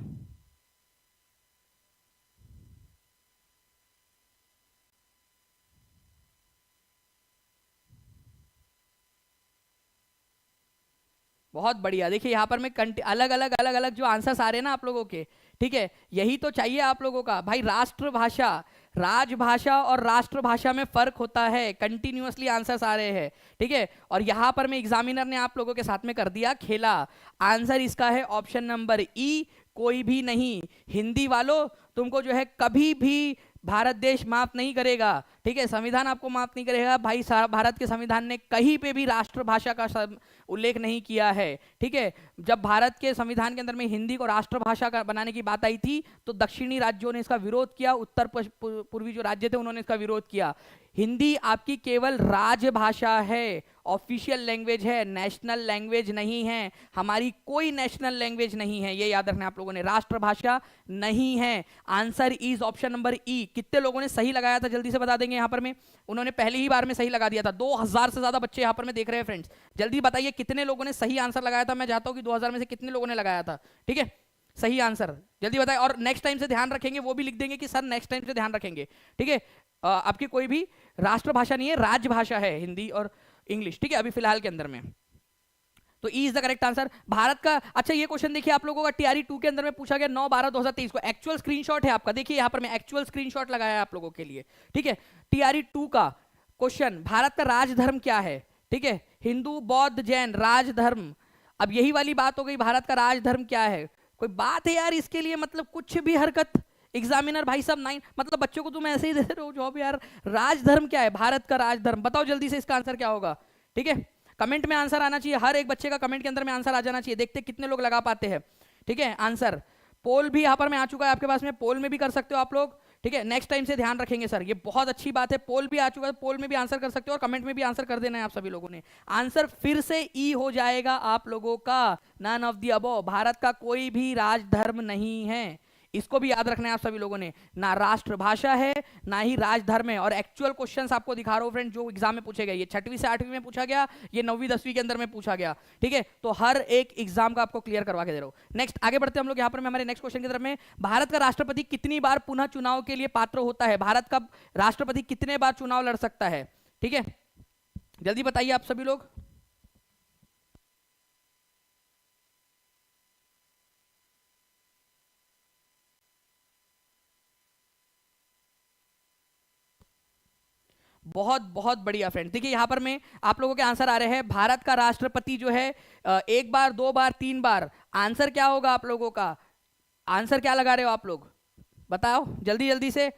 बहुत बढ़िया। देखिए यहाँ पर मैं अलग अलग जो आंसर्स आ रहे हैं ना आप लोगों के, ठीक है, यही तो चाहिए आप लोगों का भाई। राष्ट्रभाषा, राजभाषा और राष्ट्रभाषा में फर्क होता है, कंटिन्यूअसली आंसर्स आ रहे हैं, ठीक है। और यहाँ पर मैं एग्जामिनर ने आप लोगों के साथ में कर दिया खेला। आंसर इसका है ऑप्शन नंबर ई, कोई भी नहीं। हिंदी वालों तुमको जो है कभी भी भारत देश माफ नहीं करेगा, ठीक है, संविधान आपको माफ नहीं करेगा भाई। भारत के संविधान ने कहीं पे भी राष्ट्रभाषा का उल्लेख नहीं किया है, ठीक है। जब भारत के संविधान के अंदर में हिंदी को राष्ट्रभाषा का बनाने की बात आई थी तो दक्षिणी राज्यों ने इसका विरोध किया, उत्तर पूर्वी जो राज्य थे उन्होंने इसका विरोध किया। हिंदी आपकी केवल राजभाषा है, ऑफिशियल लैंग्वेज है, नेशनल लैंग्वेज नहीं है। हमारी कोई नेशनल लैंग्वेज नहीं है, ये याद रखना आप लोगों ने, राष्ट्रभाषा नहीं है। आंसर इज ऑप्शन नंबर ई। कितने लोगों ने सही लगाया था जल्दी से बता देंगे। यहाँ पर में उन्होंने पहली ही बार में सही लगा दिया था। 2000 से ज्यादा बच्चे यहाँ पर में देख रहे हैं फ्रेंड्स, जल्दी बताइए कितने लोगों ने सही आंसर लगाया था। मैं चाहता हूं कि 2000 में से कितने लोगों ने लगाया था, ठीक है, सही आंसर जल्दी बताएं। और नेक्स्ट टाइम से ध्यान रखेंगे, वो भी लिख देंगे कि सर नेक्स्ट टाइम से ध्यान रखेंगे, ठीक है। आपकी कोई भी राष्ट्रभाषा नहीं है, राजभाषा है हिंदी और इंग्लिश, ठीक है, अभी फिलहाल के अंदर में। तो E is the correct answer Bharat का। अच्छा ये क्वेश्चन देखिए आप लोगों का टीआरई 2 के अंदर में पूछा गया 9/12/2023 को। एक्चुअल स्क्रीनशॉट है आपका, देखिए यहां पर मैं एक्चुअल स्क्रीनशॉट लगाया है आप लोगों के लिए, ठीक है। टीआरई 2 का क्वेश्चन, भारत का राजधर्म क्या है, ठीक है, हिंदू बौद्ध जैन राजधर्म। अब यही वाली बात हो गई, भारत का राजधर्म क्या है। कोई बात है यार इसके लिए, मतलब कुछ भी हरकत। एग्जामिनर भाई साहब 9 मतलब बच्चों को तुम ऐसे ही दे रहे हो जॉब यार। राजधर्म क्या है, भारत का राजधर्म बताओ जल्दी से, इसका आंसर क्या होगा, ठीक है। कमेंट में आंसर आना चाहिए, हर एक बच्चे का कमेंट के अंदर में आंसर आ जाना चाहिए। देखते कितने लोग लगा पाते हैं, ठीक है। आंसर पोल भी यहाँ पर मैं आ चुका है आपके पास में, पोल में भी कर सकते हो आप लोग, ठीक है, नेक्स्ट टाइम से ध्यान रखेंगे सर, ये बहुत अच्छी बात है। पोल भी आ चुका है, पोल में भी आंसर कर सकते हो और कमेंट में भी आंसर कर देना है आप सभी लोगों ने। आंसर फिर से ई हो जाएगा आप लोगों का, नन ऑफ द अबव। भारत का कोई भी राजधर्म नहीं है, इसको भी याद रखना है आप सभी लोगों ने। ना राष्ट्रभाषा है, ना ही राजधर्म है। और एक्चुअल क्वेश्चंस आपको दिखा रहा हूं फ्रेंड, जो एग्जाम में पूछे गए। ये 6वीं से 8वीं में पूछा गया, ये 9वीं 10वीं के अंदर में पूछा गया। ठीक है, तो हर एक एग्जाम का आपको क्लियर करवा के दे रहा हूं। नेक्स्ट आगे बढ़ते हैं हम लोग यहाँ पर में हमारे नेक्स्ट क्वेश्चन की तरफ में। भारत का राष्ट्रपति कितनी बार पुनः चुनाव के लिए पात्र होता है? भारत का राष्ट्रपति कितने बार चुनाव लड़ सकता है? ठीक है, जल्दी बताइए आप सभी लोग। बहुत बहुत बढ़िया फ्रेंड। देखिए यहां पर में आप लोगों के आंसर आ रहे हैं। भारत का राष्ट्रपति जो है एक बार, दो बार, तीन बार। आंसर क्या होगा आप लोगों का? आंसर क्या लगा रहे हो आप लोग, बताओ जल्दी जल्दी से।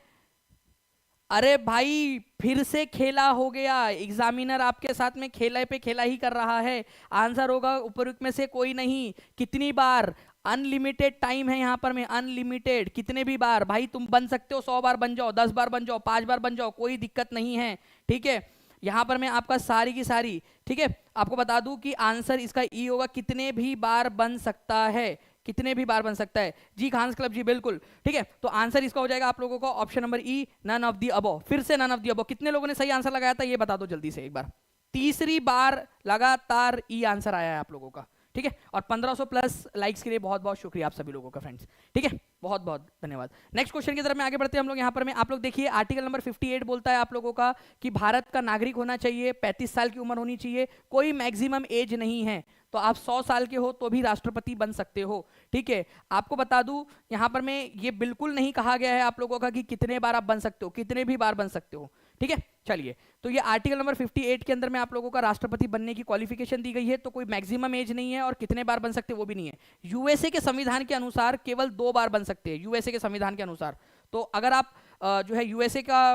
अरे भाई फिर से खेला हो गया, एग्जामिनर आपके साथ में खेला पे खेला ही कर रहा है। आंसर होगा उपयुक्त में से कोई नहीं। कितनी बार? अनलिमिटेड टाइम है यहाँ पर में, अनलिमिटेड। कितने भी बार भाई तुम बन सकते हो, 100 बार बन जाओ, 10 बार बन जाओ, 5 बार बन जाओ, कोई दिक्कत नहीं है। ठीक है, यहाँ पर मैं आपका सारी की सारी, ठीक है, आपको बता दूं कि आंसर इसका ई होगा, कितने भी बार बन सकता है, कितने भी बार बन सकता है। जी खान्स क्लब जी बिल्कुल ठीक है। तो आंसर इसका हो जाएगा आप लोगों को option number E, none of the above. फिर से नन ऑफ दी अबव। कितने लोगों ने सही आंसर लगाया था ये बता दो जल्दी से एक बार। तीसरी बार लगातार ई आंसर आया है आप लोगों का। ठीक है, और 1500 प्लस लाइक्स के लिए बहुत बहुत शुक्रिया आप सभी लोगों का फ्रेंड्स। ठीक है, बहुत बहुत धन्यवाद। नेक्स्ट क्वेश्चन की तरफ में आगे बढ़ते हैं हम लोग। यहाँ पर में आप लोग देखिए, आर्टिकल नंबर 58 बोलता है आप लोगों का कि भारत का नागरिक होना चाहिए, 35 साल की उम्र होनी चाहिए, कोई मैक्सिमम एज नहीं है। तो आप 100 साल के हो तो भी राष्ट्रपति बन सकते हो। ठीक है, आपको बता दूं यहाँ पर में ये बिल्कुल नहीं कहा गया है आप लोगों का कि कितने बार आप बन सकते हो, कितने भी बार बन सकते हो। ठीक है, चलिए, तो ये आर्टिकल नंबर 58 के अंदर में आप लोगों का राष्ट्रपति बनने की क्वालिफिकेशन दी गई है। तो कोई मैक्सिमम एज नहीं है और कितने बार बन सकते वो भी नहीं है। यूएसए के संविधान के अनुसार केवल 2 बार बन सकते हैं, यूएसए के संविधान के अनुसार। तो अगर आप जो है यूएसए का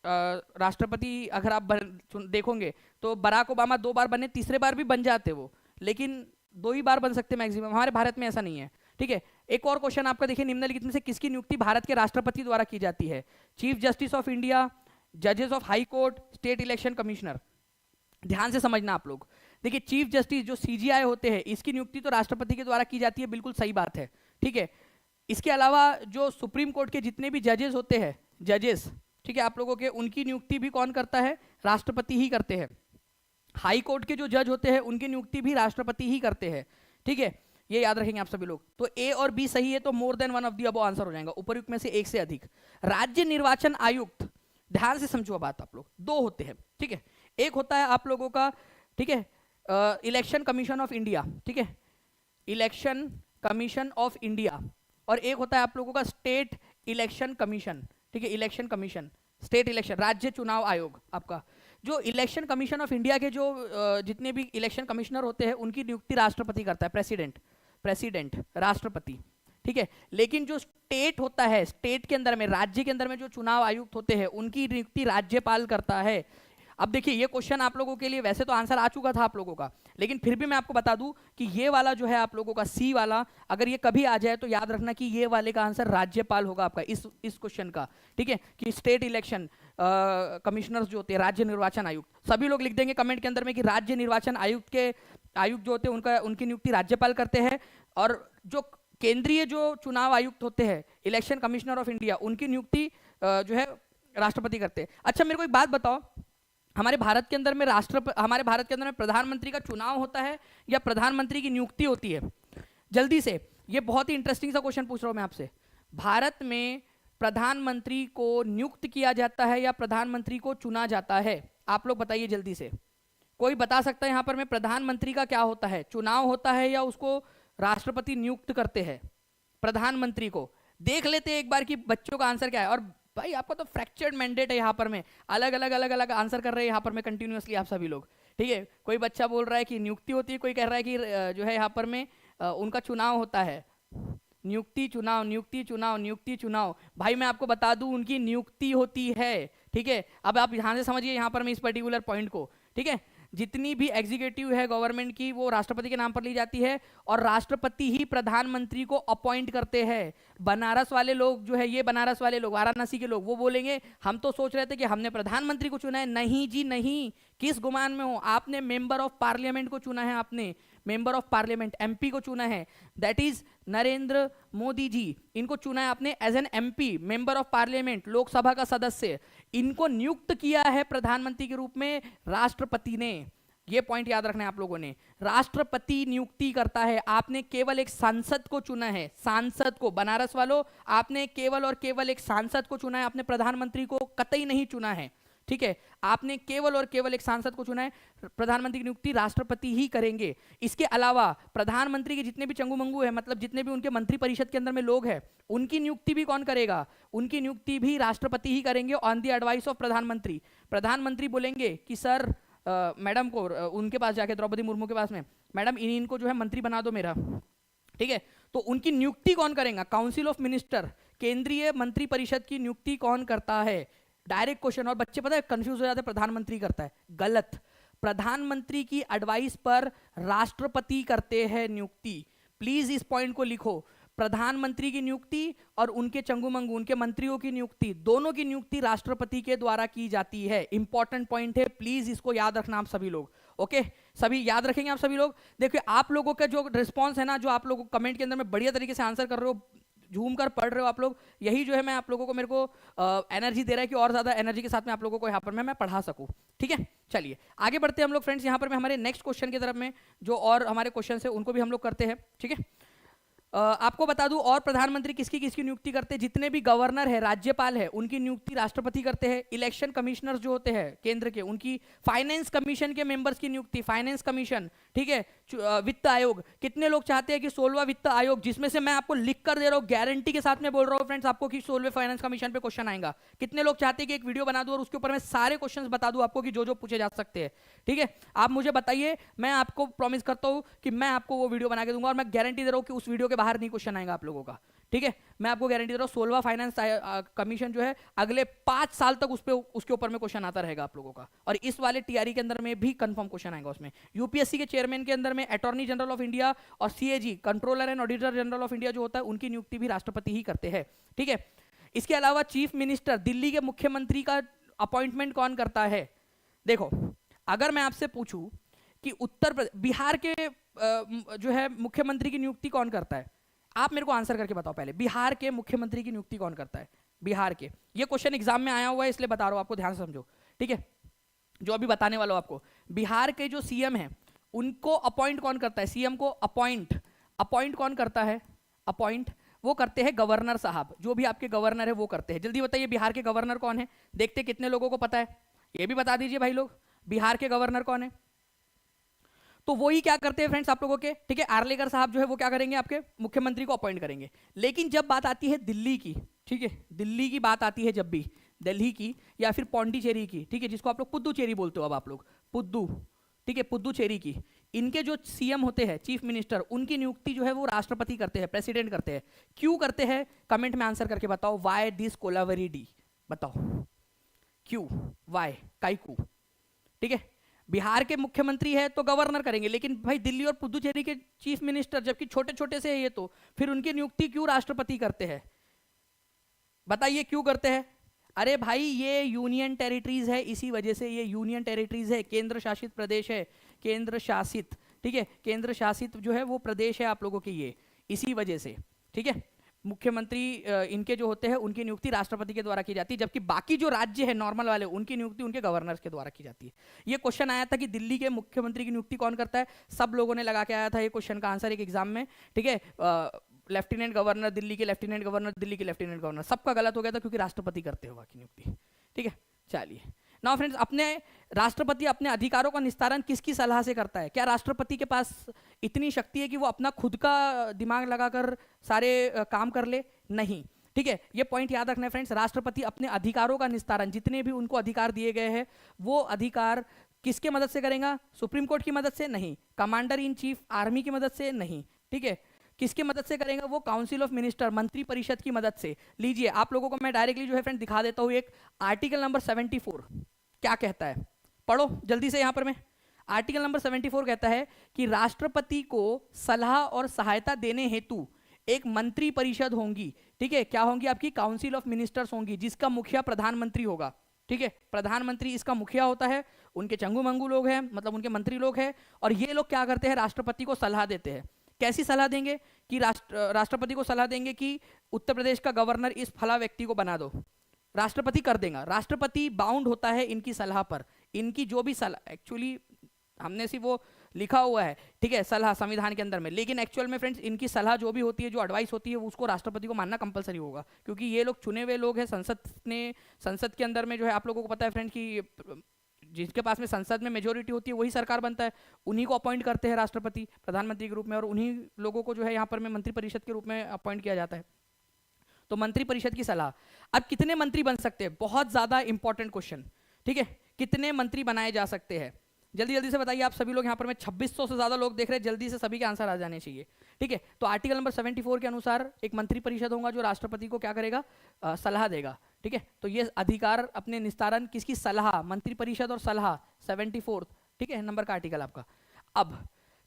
राष्ट्रपति अगर आप देखोगे तो बराक ओबामा 2 बार बने, तीसरे बार भी बन जाते वो, लेकिन 2 ही बार बन सकते मैक्सिमम। हमारे भारत में ऐसा नहीं है। ठीक है, एक और क्वेश्चन आपका देखिए, निम्नलिखित में से किसकी नियुक्ति भारत के राष्ट्रपति द्वारा की जाती है? चीफ जस्टिस ऑफ इंडिया, जजेस of high court, state election commissioner. ध्यान से समझना आप लोग। देखिए चीफ जस्टिस जो सीजीआई होते हैं, इसकी नियुक्ति तो राष्ट्रपति के द्वारा की जाती है, बिल्कुल सही बात है। ठीक है, इसके अलावा जो सुप्रीम कोर्ट के जितने भी जजेस होते हैं, जजेस, ठीक है, आप लोगों के, उनकी नियुक्ति भी कौन करता है? राष्ट्रपति ही करते हैं। हाई कोर्ट के जो जज होते हैं उनकी नियुक्ति भी राष्ट्रपति ही करते हैं। ठीक है, ये याद रखेंगे आप सभी लोग। तो ए और बी सही है, तो more than one of the above answer हो जाएगा, उपयुक्त में से एक से अधिक। राज्य निर्वाचन आयुक्त, ध्यान से समझो बात आप लोग, 2 होते हैं। ठीक है, एक होता है आप लोगों का, ठीक है, इलेक्शन कमीशन ऑफ इंडिया, ठीक है, इलेक्शन कमीशन ऑफ इंडिया, और एक होता है आप लोगों का स्टेट इलेक्शन कमीशन। ठीक है, इलेक्शन कमीशन, स्टेट इलेक्शन, राज्य चुनाव आयोग। आपका जो इलेक्शन कमीशन ऑफ इंडिया के जो जितने भी इलेक्शन कमिश्नर होते हैं उनकी नियुक्ति राष्ट्रपति करता है, प्रेसिडेंट राष्ट्रपति। ठीक है, लेकिन जो स्टेट होता है, स्टेट के अंदर में, राज्य के अंदर में जो चुनाव आयुक्त होते हैं उनकी नियुक्ति राज्यपाल करता है। अब देखिए ये क्वेश्चन आप लोगों के लिए वैसे तो आंसर आ चुका था आप लोगों का, लेकिन फिर भी मैं आपको बता दूं कि ये वाला जो है आप लोगों का सी वाला, अगर ये कभी आ जाए तो याद रखना कि ये वाले का आंसर राज्यपाल होगा आपका इस क्वेश्चन का। ठीक है, कि स्टेट इलेक्शन कमिश्नर्स जो होते हैं, राज्य निर्वाचन आयुक्त, सभी लोग लिख देंगे कमेंट के अंदर में कि राज्य निर्वाचन आयुक्त जो होते हैं उनकी नियुक्ति राज्यपाल करते हैं, और जो केंद्रीय जो चुनाव आयुक्त होते हैं, इलेक्शन कमिश्नर ऑफ इंडिया, उनकी नियुक्ति जो है राष्ट्रपति करते हैं। अच्छा मेरे को एक बात बताओ, हमारे भारत के अंदर में प्रधानमंत्री का चुनाव होता है या प्रधानमंत्री की नियुक्ति होती है? जल्दी से, ये बहुत ही इंटरेस्टिंग सा क्वेश्चन पूछ रहा हूं मैं आपसे। भारत में प्रधानमंत्री को नियुक्त किया जाता है या प्रधानमंत्री को चुना जाता है? आप लोग बताइए जल्दी से। कोई बता सकता है यहाँ पर में प्रधानमंत्री का क्या होता है? चुनाव होता है या उसको राष्ट्रपति नियुक्त करते हैं? प्रधानमंत्री को देख लेते हैं एक बार कि बच्चों का आंसर क्या है। और भाई आपका तो फ्रैक्चर्ड मैंडेट है, यहाँ पर में अलग अलग आंसर कर रहे हैं यहाँ पर में कंटिन्यूअसली आप सभी लोग। ठीक है, कोई बच्चा बोल रहा है कि नियुक्ति होती है, कोई कह रहा है कि जो है यहाँ पर में उनका चुनाव होता है। नियुक्ति चुनाव, नियुक्ति चुनाव, नियुक्ति चुनाव। भाई मैं आपको बता दूं उनकी नियुक्ति होती है। ठीक है, अब आप ध्यान से समझिए यहाँ पर मैं इस पर्टिकुलर पॉइंट को। ठीक है, जितनी भी एग्जीक्यूटिव है गवर्नमेंट की वो राष्ट्रपति के नाम पर ली जाती है और राष्ट्रपति ही प्रधानमंत्री को अपॉइंट करते हैं। बनारस वाले लोग जो है, ये बनारस वाले लोग, वाराणसी के लोग, वो बोलेंगे हम तो सोच रहे थे कि हमने प्रधानमंत्री को चुना है। नहीं जी नहीं, किस गुमान में हो, आपने मेंबर ऑफ पार्लियामेंट को चुना है, आपने मेंबर ऑफ पार्लियामेंट एमपी को चुना है, दैट इज नरेंद्र मोदी जी। इनको चुना है आपने as an MP, member of parliament, Lok Sabha का सदस्य। इनको नियुक्त किया है प्रधानमंत्री के रूप में राष्ट्रपति ने। ये पॉइंट याद रखना है आप लोगों ने, राष्ट्रपति नियुक्ति करता है। आपने केवल एक सांसद को चुना है, सांसद को, बनारस वालों आपने केवल और केवल एक सांसद को चुना है, आपने प्रधानमंत्री को कतई नहीं चुना है। ठीक है, आपने केवल और केवल एक सांसद को चुना है। प्रधानमंत्री की नियुक्ति राष्ट्रपति ही करेंगे। इसके अलावा प्रधानमंत्री के जितने भी चंगू मंगू है, मतलब जितने भी उनके मंत्री परिषद के अंदर में लोग हैं, उनकी नियुक्ति भी कौन करेगा? उनकी नियुक्ति भी राष्ट्रपति ही करेंगे ऑन द एडवाइस ऑफ प्रधानमंत्री। प्रधानमंत्री बोलेंगे कि सर मैडम को, उनके पास जाके, द्रौपदी मुर्मू के पास में, मैडम इनको जो है मंत्री बना दो मेरा। ठीक है, तो उनकी नियुक्ति कौन करेगा? काउंसिल ऑफ मिनिस्टर, केंद्रीय मंत्री परिषद की नियुक्ति कौन करता है? Direct question. और बच्चे पता है कंफ्यूज हो जाते हैं, प्रधानमंत्री करता है। गलत, प्रधानमंत्री की एडवाइस पर राष्ट्रपति करते हैं नियुक्ति। प्लीज इस पॉइंट को लिखो, प्रधानमंत्री की नियुक्ति और उनके चंगू मंगू, उनके मंत्रियों की नियुक्ति, दोनों की नियुक्ति राष्ट्रपति के द्वारा की जाती है। इंपॉर्टेंट पॉइंट है, प्लीज इसको याद रखना आप सभी लोग। ओके, सभी याद रखेंगे आप सभी लोग। देखिए आप लोगों का जो रिस्पॉन्स है ना, जो आप लोग कमेंट के अंदर में बढ़िया तरीके से आंसर कर रहे हो, झूम कर पढ़ रहे हो आप लोग, यही जो है मैं आप लोगों को, मेरे को एनर्जी दे रहा है कि और ज्यादा एनर्जी के साथ में आप लोगों को यहाँ पर मैं पढ़ा सकूं। ठीक है, चलिए आगे बढ़ते हैं हम लोग फ्रेंड्स। यहाँ पर मैं हमारे नेक्स्ट क्वेश्चन की तरफ में, जो और हमारे क्वेश्चन है उनको भी हम लोग करते हैं। ठीक है, आपको बता दूं और प्रधानमंत्री किसकी किसकी नियुक्ति करते हैं? जितने भी गवर्नर है, राज्यपाल है, उनकी नियुक्ति राष्ट्रपति करते हैं। इलेक्शन कमिश्नर जो होते हैं केंद्र के, उनकी, फाइनेंस कमीशन के मेंबर्स की नियुक्ति, फाइनेंस कमीशन, ठीक है, वित्त आयोग। कितने लोग चाहते हैं कि 16वां वित्त आयोग, जिसमें से मैं आपको लिख कर दे रहा हूं, गारंटी के साथ में बोल रहा हूं फ्रेंड्स आपको कि 16वें फाइनेंस कमीशन पे क्वेश्चन आएगा। कितने लोग चाहते हैं कि एक वीडियो बना दूं और उसके ऊपर मैं सारे क्वेश्चंस बता दूं आपको कि जो जो पूछे जा सकते हैं? ठीक है, आप मुझे बताइए, मैं आपको प्रॉमिस करता हूं कि मैं आपको वो वीडियो बना के दूंगा और मैं गारंटी दे रहा हूं कि उस वीडियो के बाहर नहीं क्वेश्चन आएगा आप लोगों का। ठीक है, मैं आपको गारंटी दे रहा हूं 16वां फाइनेंस कमीशन जो है अगले 5 साल तक उसके ऊपर में क्वेश्चन आता रहेगा आप लोगों का। और इस वाले टीआरई के अंदर में भी कंफर्म क्वेश्चन आएगा उसमें। यूपीएससी के चेयरमैन के अंदर में अटॉर्नी जनरल ऑफ इंडिया और CAG, controller and auditor general of India जो होता है, उनकी नियुक्ति भी राष्ट्रपति ही करते हैं। ठीक है, इसके अलावा चीफ मिनिस्टर, दिल्ली के मुख्यमंत्री का अपॉइंटमेंट कौन करता है? देखो, अगर मैं आपसे पूछूं कि बिहार के जो है मुख्यमंत्री की नियुक्ति कौन करता है, आप मेरे को आंसर करके बताओ पहले। बिहार के मुख्यमंत्री की नियुक्ति कौन करता है? बिहार के, ये क्वेश्चन एग्जाम में आया हुआ है इसलिए बता रहा हूं आपको, ध्यान से समझो। ठीक है, जो अभी बताने वाला हूं आपको, बिहार के जो सीएम है उनको अपॉइंट कौन करता है? सीएम को अपॉइंट कौन करता है? अपॉइंट वो करते हैं गवर्नर साहब, जो भी आपके गवर्नर है वो करते हैं। जल्दी बताइए बिहार के गवर्नर कौन है? देखते कितने लोगों को पता है, ये भी बता दीजिए भाई लोग, बिहार के गवर्नर कौन है? तो वही क्या करते हैं फ्रेंड्स आप लोगों के, ठीक है, आर्लेकर साहब जो है वो क्या करेंगे, आपके मुख्यमंत्री को अपॉइंट करेंगे। लेकिन जब बात आती है दिल्ली की, ठीक है, दिल्ली की बात आती है जब भी, दिल्ली की या फिर पौंडीचेरी की, ठीक है, जिसको आप लोग पुद्दुचेरी बोलते हो अब आप लोग, पुद्दू, ठीक है, पुद्दुचेरी की, इनके जो सीएम होते हैं, चीफ मिनिस्टर, उनकी नियुक्ति जो है वो राष्ट्रपति करते हैं, प्रेसिडेंट करते हैं। क्यों करते हैं? कमेंट में आंसर करके बताओ। वाई दिस कोलावेरी डी, बताओ क्यों, वाई, काइकू। ठीक है, बिहार के मुख्यमंत्री है तो गवर्नर करेंगे, लेकिन भाई दिल्ली और पुदुचेरी के चीफ मिनिस्टर जबकि छोटे छोटे से है ये, तो फिर उनकी नियुक्ति क्यों राष्ट्रपति करते हैं? बताइए क्यों करते हैं? अरे भाई ये यूनियन टेरिटरीज है, इसी वजह से ये यूनियन टेरिटरीज है, केंद्र शासित प्रदेश है, केंद्र शासित, ठीक है, केंद्र शासित जो है वो प्रदेश है आप लोगों के, ये इसी वजह से। ठीक है, मुख्यमंत्री इनके जो होते हैं उनकी नियुक्ति राष्ट्रपति के द्वारा की जाती है, जबकि बाकी जो राज्य है नॉर्मल वाले, उनकी नियुक्ति उनके गवर्नर के द्वारा की जाती है। ये क्वेश्चन आया था कि दिल्ली के मुख्यमंत्री की नियुक्ति कौन करता है, सब लोगों ने लगा के आया था ये क्वेश्चन का आंसर एक एग्जाम में। ठीक है, लेफ्टिनेंट गवर्नर दिल्ली के, लेफ्टिनेंट गवर्नर दिल्ली के, लेफ्टिनेंट गवर्नर, सबका गलत हो गया था क्योंकि राष्ट्रपति करते हो की नियुक्ति। ठीक है, चलिए नाउ फ्रेंड्स, अपने राष्ट्रपति अपने अधिकारों का निस्तारण किसकी सलाह से करता है? क्या राष्ट्रपति के पास इतनी शक्ति है कि वो अपना खुद का दिमाग लगाकर सारे काम कर ले? नहीं। ठीक है, ये पॉइंट याद रखना है फ्रेंड्स। राष्ट्रपति अपने अधिकारों का निस्तारण, जितने भी उनको अधिकार दिए गए हैं, वो अधिकार किसके मदद से करेगा? सुप्रीम कोर्ट की मदद से नहीं, कमांडर इन चीफ आर्मी की मदद से नहीं। ठीक है, किसकी मदद से करेगा? वो काउंसिल ऑफ मिनिस्टर, मंत्री परिषद की मदद से। लीजिए आप लोगों को मैं डायरेक्टली जो है फ्रेंड दिखा देता हूं, एक आर्टिकल नंबर 74 क्या कहता है, पढ़ो जल्दी से। यहां पर मैं आर्टिकल नंबर 74 कहता है कि राष्ट्रपति को सलाह और सहायता देने हेतु एक मंत्री परिषद होंगी, ठीक है। क्या होंगी? आपकी काउंसिल ऑफ मिनिस्टर्स होंगी, जिसका मुखिया प्रधानमंत्री होगा, ठीक है। प्रधानमंत्री इसका मुखिया होता है, उनके चंगू मंगू लोग हैं, मतलब उनके मंत्री लोग हैं, और ये लोग क्या करते हैं? राष्ट्रपति को सलाह देते हैं। कैसी सलाह देंगे? कि राष्ट्रपति को सलाह देंगे कि उत्तर प्रदेश का गवर्नर इस फला व्यक्ति को बना दो। राष्ट्रपति कर देगा। राष्ट्रपति बाउंड होता है इनकी सलाह पर। इनकी जो भी सलाह, एक्चुअली हमने सिर्फ वो लिखा हुआ है, ठीक है, सलाह संविधान के अंदर में, लेकिन एक्चुअल में फ्रेंड्स इनकी सलाह जो भी होती है, जो एडवाइस होती है, उसको राष्ट्रपति को मानना कंपलसरी होगा, क्योंकि ये लोग चुने हुए लोग हैं। संसद के अंदर में जो है, आप लोगों को पता है फ्रेंड्स कि जिसके पास में संसद में मेजोरिटी होती है वही सरकार बनता है, उन्हीं को अपॉइंट करते हैं राष्ट्रपति प्रधानमंत्री के रूप में, और उन्हीं लोगों को जो है यहाँ पर में मंत्री परिषद के रूप में अपॉइंट किया जाता है। तो मंत्री परिषद की सलाह। अब कितने मंत्री बन सकते हैं? बहुत ज्यादा इंपॉर्टेंट क्वेश्चन, ठीक है। कितने मंत्री बनाए जा सकते हैं? जल्दी जल्दी से बताइए। आप सभी लोग यहाँ पर में 2600 से ज्यादा लोग देख रहे हैं, जल्दी से सभी के आंसर आ जाने चाहिए, ठीक है। तो आर्टिकल नंबर 74 के अनुसार एक मंत्री परिषद होगा जो राष्ट्रपति को क्या करेगा? सलाह देगा, ठीक है। तो ये अधिकार अपने निस्तारण किसकी? सलाह, मंत्री परिषद और सलाह, 74, ठीक है, नंबर का आर्टिकल आपका। अब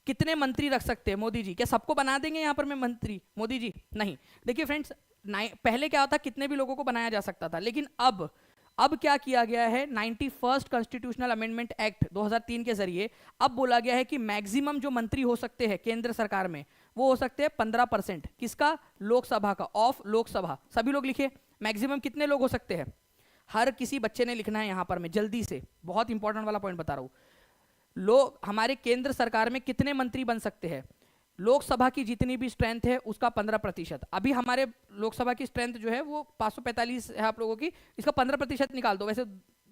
कितने मंत्री रख सकते हैं मोदी जी? क्या सबको बना देंगे यहाँ पर में मंत्री मोदी जी? नहीं। देखिए फ्रेंड्स, पहले क्या होता, कितने भी लोगों को बनाया जा सकता था, लेकिन अब क्या किया गया है? 91st कॉन्स्टिट्यूशनल अमेंडमेंट एक्ट 2003 के जरिए अब बोला गया है कि मैक्सिमम जो मंत्री हो सकते हैं केंद्र सरकार में, वो हो सकते हैं 15%। किसका? लोकसभा का, ऑफ लोकसभा। सभी लोग लिखे मैक्सिमम कितने लोग हो सकते हैं। हर किसी बच्चे ने लिखना है यहाँ पर में, जल्दी से, बहुत इंपॉर्टेंट वाला पॉइंट बता रहा हूँ। लोग हमारे केंद्र सरकार में कितने मंत्री बन सकते हैं? लोकसभा की जितनी भी स्ट्रेंथ है उसका 15%। अभी हमारे लोकसभा की स्ट्रेंथ जो है वो 545 है आप लोगों की, इसका 15% निकाल दो। वैसे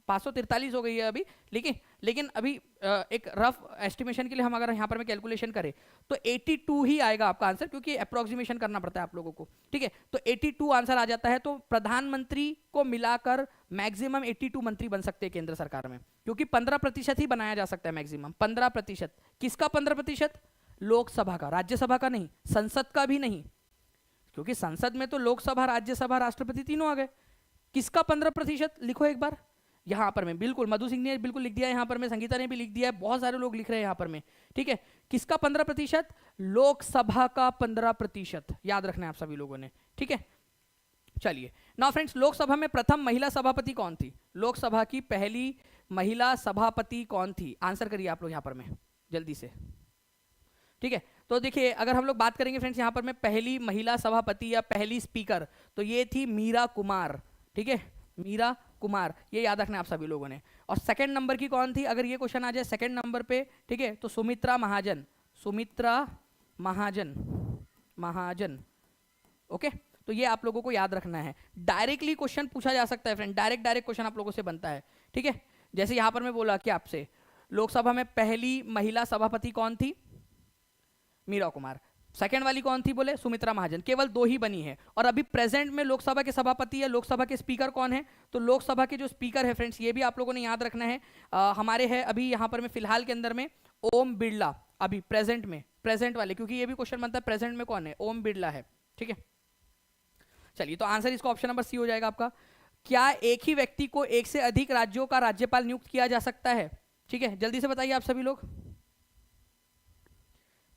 543 हो गई है अभी, लेकिन अभी एक रफ एस्टिमेशन के लिए हम अगर यहाँ पर में कैलकुलेशन करें तो 82 ही आएगा आपका आंसर, क्योंकि अप्रोक्सीमेशन करना पड़ता है आप लोगों को, ठीक है। तो 82 आंसर आ जाता है। तो प्रधानमंत्री को मिलाकर मैक्सिमम 82 मंत्री बन सकते हैं केंद्र सरकार में, क्योंकि 15% ही बनाया जा सकता है मैक्सिमम। 15%। किसका 15%? लोकसभा का, राज्यसभा का नहीं, संसद का भी नहीं, क्योंकि संसद में तो लोकसभा, राज्यसभा, राष्ट्रपति तीनों आ गए। किसका 15%? लिखो एक बार यहां पर में। बिल्कुल, मधु सिंह ने बिल्कुल लिख दिया है यहाँ पर में, संगीता ने भी लिख दिया है, बहुत सारे लोग लिख रहे हैं यहाँ पर में, ठीक है। किसका 15%? लोकसभा का 15%। याद रखना है आप सभी लोगों ने, ठीक है। चलिए नाउ फ्रेंड्स, लोकसभा में प्रथम महिला सभापति कौन थी? लोकसभा की पहली महिला सभापति कौन थी? आंसर करिए आप लोग यहाँ पर में जल्दी से, ठीक है। तो देखिए, अगर हम लोग बात करेंगे फ्रेंड्स यहाँ पर में पहली महिला सभापति या पहली स्पीकर, तो ये थी मीरा कुमार, ठीक है, मीरा कुमार, ये याद रखना आप सभी लोगों ने। और सेकंड नंबर की कौन थी? अगर ये क्वेश्चन आ जाए सेकंड नंबर पे, ठीक है, तो सुमित्रा महाजन, सुमित्रा महाजन, महाजन, ओके। तो ये आप लोगों को याद रखना है। डायरेक्टली क्वेश्चन पूछा जा सकता है फ्रेंड, डायरेक्ट क्वेश्चन आप लोगों से बनता है, ठीक है। जैसे यहां पर मैं बोला कि आपसे लोकसभा में पहली महिला सभापति कौन थी? मीरा कुमार। सेकंड वाली कौन थी? बोले सुमित्रा महाजन। केवल 2 ही बनी है। और अभी प्रेजेंट में लोकसभा के सभापति या लोकसभा के स्पीकर कौन है? तो लोकसभा के जो स्पीकर है फ्रेंड्स, ये भी आप लोगों ने याद रखना है, हमारे है अभी यहाँ पर में फिलहाल के अंदर में ओम बिरला, अभी प्रेजेंट में, प्रेजेंट वाले, क्योंकि ये भी क्वेश्चन बनता है प्रेजेंट में कौन है? ओम बिरला है, ठीक है। चलिए, तो आंसर इसका ऑप्शन नंबर सी हो जाएगा आपका। क्या एक ही व्यक्ति को एक से अधिक राज्यों का राज्यपाल नियुक्त किया जा सकता है? ठीक है, जल्दी से बताइए आप सभी लोग।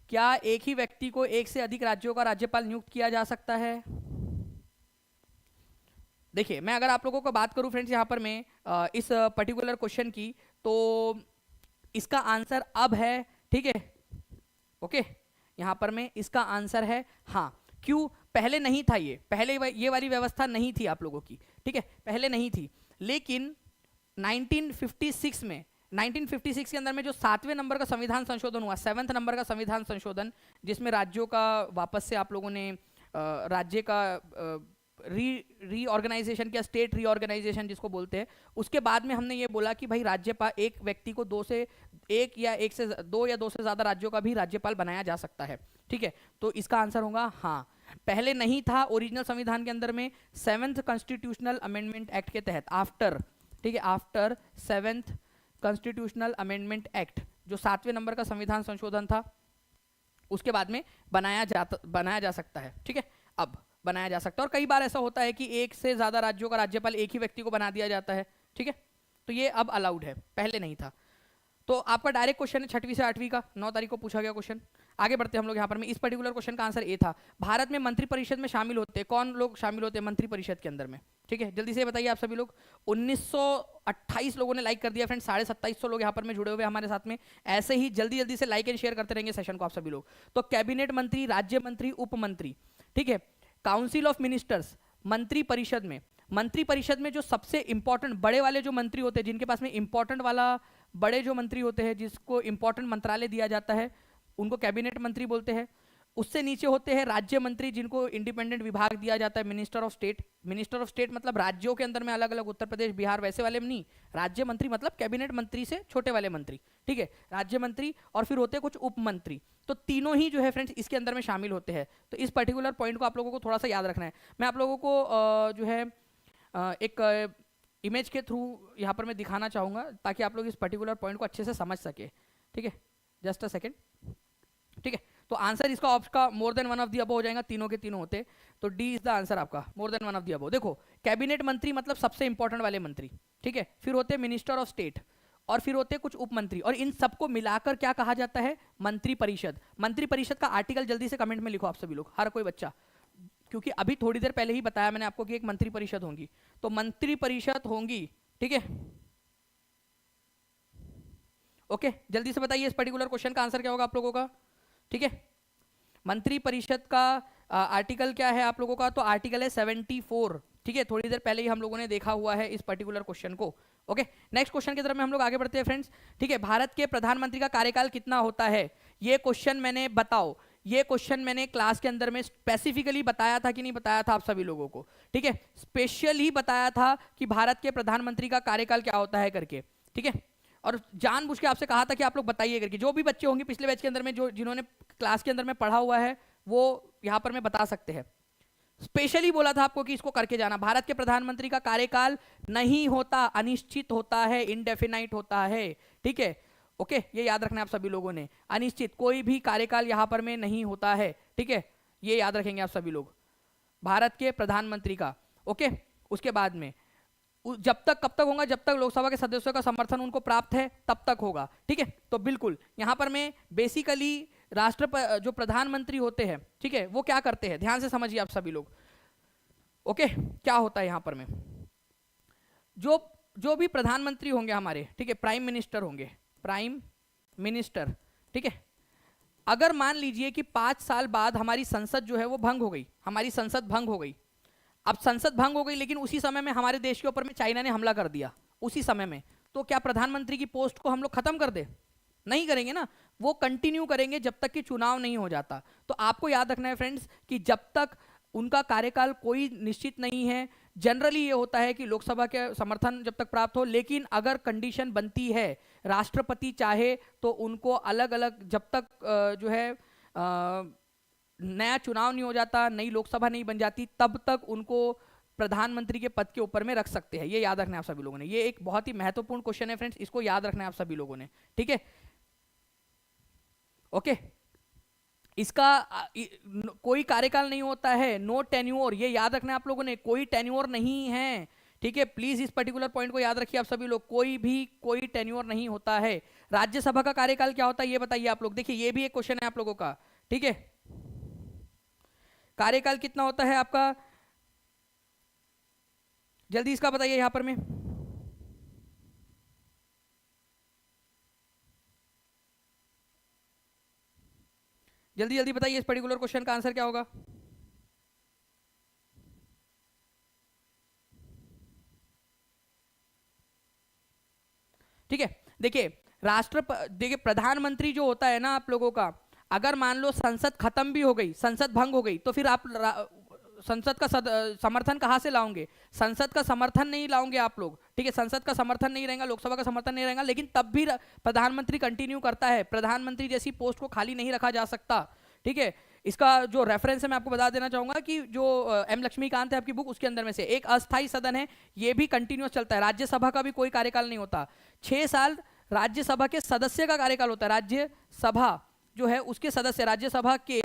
क्या एक ही व्यक्ति को एक से अधिक राज्यों का राज्यपाल नियुक्त किया जा सकता है? देखिए, मैं अगर आप लोगों को बात करूं फ्रेंड्स यहाँ पर मैं इस पर्टिकुलर क्वेश्चन की, तो इसका आंसर अब है, ठीक है, ओके। यहाँ पर में इसका आंसर है हाँ। क्यों? पहले नहीं था, ये पहले ये वाली व्यवस्था नहीं थी आप लोगों की, ठीक है, पहले नहीं थी। लेकिन 1956 में, 1956 के अंदर में जो 7वें नंबर का संविधान संशोधन हुआ, 7th नंबर का संविधान संशोधन, जिसमें राज्यों का वापस से आप लोगों ने राज्य का रीऑर्गेनाइजेशन किया, स्टेट रीऑर्गेनाइजेशन जिसको बोलते हैं, उसके बाद में हमने ये बोला कि भाई राज्यपाल, एक व्यक्ति को 2 से 1 या 1 से 2 या 2 से ज़्यादा राज्यों का भी राज्यपाल बनाया जा सकता है, ठीक है। तो इसका आंसर होगा हाँ। पहले नहीं था ओरिजिनल संविधान के अंदर में 7th कॉन्स्टिट्यूशनल अमेंडमेंट एक्ट के तहत, आफ्टर, ठीक है, after 7th constitutional amendment act, जो 7वें नंबर का संविधान संशोधन था, उसके बाद में बनाया जा सकता है, ठीक है। अब बनाया जा सकता है, और कई बार ऐसा होता है कि 1 से ज्यादा राज्यों का राज्यपाल एक ही व्यक्ति को बना दिया जाता है, ठीक है। तो ये अब अलाउड है, पहले नहीं था। तो आपका डायरेक्ट क्वेश्चन है 6वीं से 8वीं का, 9 तारीख को पूछा गया क्वेश्चन। आगे बढ़ते हैं हम लोग यहाँ पर में। इस पर्टिकुलर क्वेश्चन का आंसर ए था। भारत में मंत्रिपरिषद में शामिल होते हैं कौन लोग? शामिल होते हैं मंत्रिपरिषद के अंदर में। ठीक है, जल्दी से बताइए आप सभी लोग। 1928 लोगों ने लाइक कर दिया फ्रेंड्स, 2750 लोग यहाँ पर में जुड़े हुए हमारे साथ में। ऐसे ही जल्दी जल्दी से लाइक एंड शेयर करते रहेंगे सेशन को आप सभी लोग। तो कैबिनेट मंत्री, राज्य मंत्री, उप मंत्री, ठीक है, काउंसिल ऑफ मिनिस्टर्स, मंत्री परिषद में, मंत्री परिषद में जो सबसे इंपॉर्टेंट बड़े वाले जो मंत्री होते हैं, जिनके पास में इंपॉर्टेंट वाला बड़े जो मंत्री होते हैं, जिसको इंपॉर्टेंट मंत्रालय दिया जाता है, उनको कैबिनेट मंत्री बोलते हैं। उससे नीचे होते हैं राज्य मंत्री, जिनको इंडिपेंडेंट विभाग दिया जाता है, minister of state. Minister of state मतलब राज्यों के अंदर में अलग अलग, उत्तर प्रदेश, बिहार, वैसे वाले में नहीं। राज्य मंत्री मतलब कैबिनेट मंत्री से छोटे वाले मंत्री, ठीक है, राज्य मंत्री। और फिर होते हैं कुछ उप मंत्री। तो तीनों ही जो है फ्रेंड्स इसके अंदर में शामिल होते हैं। तो इस पर्टिकुलर पॉइंट को आप लोगों को थोड़ा सा याद रखना है। मैं आप लोगों को जो है एक इमेज के थ्रू यहाँ पर मैं दिखाना चाहूँगा, ताकि आप लोग इस पर्टिकुलर पॉइंट को अच्छे से समझ सके। ठीक है, जस्ट अ सेकेंड। ठीक है, तो आंसर इसका आपका more than one of the above हो जाएगा, तीनों के तीनों होते। तो डी इज द आंसर आपका, more than one of the above. देखो, कैबिनेट मंत्री मतलब सबसे इंपॉर्टेंट वाले मंत्री, ठीक है, फिर होते हैं मिनिस्टर ऑफ स्टेट, और फिर होते हैं कुछ उप मंत्री, और इन सबको मिलाकर क्या कहा जाता है? मंत्री परिषद। मंत्री परिषद का आर्टिकल जल्दी से कमेंट में लिखो आप सभी लोग, हर कोई बच्चा, क्योंकि अभी थोड़ी देर पहले ही बताया मैंने आपको कि एक मंत्री परिषद होंगी। तो मंत्री परिषद होंगी, ठीक है, ओके। जल्दी से बताइए इस पर्टिकुलर क्वेश्चन का आंसर क्या होगा आप लोगों का। ठीक है, मंत्री परिषद का आर्टिकल क्या है आप लोगों का? तो आर्टिकल है 74। ठीक है, थोड़ी देर पहले ही हम लोगों ने देखा हुआ है इस पर्टिकुलर क्वेश्चन को। ओके, नेक्स्ट क्वेश्चन की तरफ में हम लोग आगे बढ़ते हैं फ्रेंड्स। ठीक है, भारत के प्रधानमंत्री का कार्यकाल कितना होता है? ये क्वेश्चन मैंने, बताओ, ये क्वेश्चन मैंने क्लास के अंदर में स्पेसिफिकली बताया था कि नहीं बताया था आप सभी लोगों को? ठीक है, स्पेशल ही बताया था कि भारत के प्रधानमंत्री का कार्यकाल क्या होता है करके। ठीक है, और जानबूझ के आपसे कहा था कि आप लोग बताइए करके। जो भी बच्चे होंगे पिछले बैच के अंदर में, जो जिन्होंने क्लास के अंदर में पढ़ा हुआ है, वो यहाँ पर में बता सकते हैं। स्पेशली बोला था आपको कि इसको करके जाना। भारत के प्रधानमंत्री का कार्यकाल नहीं होता, अनिश्चित होता है, इनडेफिनाइट होता है। ठीक है, ओके, ये याद रखना आप सभी लोगों ने। अनिश्चित, कोई भी कार्यकाल यहाँ पर में नहीं होता है। ठीक है, ये याद रखेंगे आप सभी लोग, भारत के प्रधानमंत्री का। ओके, उसके बाद में जब तक, कब तक होगा? जब तक लोकसभा के सदस्यों का समर्थन उनको प्राप्त है तब तक होगा। ठीक है, तो बिल्कुल यहाँ पर में बेसिकली जो प्रधानमंत्री होते हैं, ठीक है, वो क्या करते हैं? ध्यान से समझिए आप सभी लोग। ओके, क्या होता है यहाँ पर में? जो भी प्रधानमंत्री होंगे हमारे, ठीक है, प्राइम मिनिस्टर होंगे, प्राइम मिनिस्टर। ठीक है, अगर मान लीजिए कि 5 साल बाद हमारी संसद जो है वो भंग हो गई, हमारी संसद भंग हो गई। अब संसद भंग हो गई, लेकिन उसी समय में हमारे देश के ऊपर में चाइना ने हमला कर दिया उसी समय में, तो क्या प्रधानमंत्री की पोस्ट को हम लोग खत्म कर दे? नहीं करेंगे ना, वो कंटिन्यू करेंगे जब तक कि चुनाव नहीं हो जाता। तो आपको याद रखना है फ्रेंड्स कि जब तक उनका कार्यकाल कोई निश्चित नहीं है, जनरली ये होता है कि लोकसभा के समर्थन जब तक प्राप्त हो, लेकिन अगर कंडीशन बनती है, राष्ट्रपति चाहे तो उनको अलग अलग, जब तक जो है नया चुनाव नहीं हो जाता, नई लोकसभा नहीं बन जाती, तब तक उनको प्रधानमंत्री के पद के ऊपर में रख सकते हैं। ये याद रखना है आप सभी लोगों ने। ये एक बहुत ही महत्वपूर्ण क्वेश्चन है फ्रेंड्स, इसको याद रखना है आप सभी लोगों ने। ठीक है, ओके, इसका कोई कार्यकाल नहीं होता है, नो टेन्योर, ये याद रखना है आप लोगों ने, कोई टेन्योर नहीं है। ठीक है, प्लीज इस पर्टिकुलर पॉइंट को याद रखिए आप सभी लोग, कोई टेन्योर नहीं होता है। राज्यसभा का कार्यकाल क्या होता है ये बताइए आप लोग। देखिए, ये भी एक क्वेश्चन है आप लोगों का। ठीक है, कार्यकाल कितना होता है आपका? जल्दी इसका बताइए यहां पर में। जल्दी जल्दी बताइए इस पर्टिकुलर क्वेश्चन का आंसर क्या होगा? ठीक है, देखिए देखिए प्रधानमंत्री जो होता है ना आप लोगों का, अगर मान लो संसद खत्म भी हो गई, संसद भंग हो गई, तो फिर आप संसद का समर्थन कहां से लाओगे? संसद का समर्थन नहीं लाओगे आप लोग। ठीक है, संसद का समर्थन नहीं रहेगा, लोकसभा का समर्थन नहीं रहेगा, लेकिन तब भी प्रधानमंत्री कंटिन्यू करता है। प्रधानमंत्री जैसी पोस्ट को खाली नहीं रखा जा सकता। ठीक है, इसका जो रेफरेंस है मैं आपको बता देना चाहूंगा कि जो एम लक्ष्मीकांत है आपकी बुक, उसके अंदर में से एक अस्थाई सदन है, ये भी कंटिन्यूअस चलता है। राज्यसभा का भी कोई कार्यकाल नहीं होता, 6 साल राज्यसभा के सदस्य का कार्यकाल होता है। राज्यसभा जो है उसके सदस्य, राज्यसभा के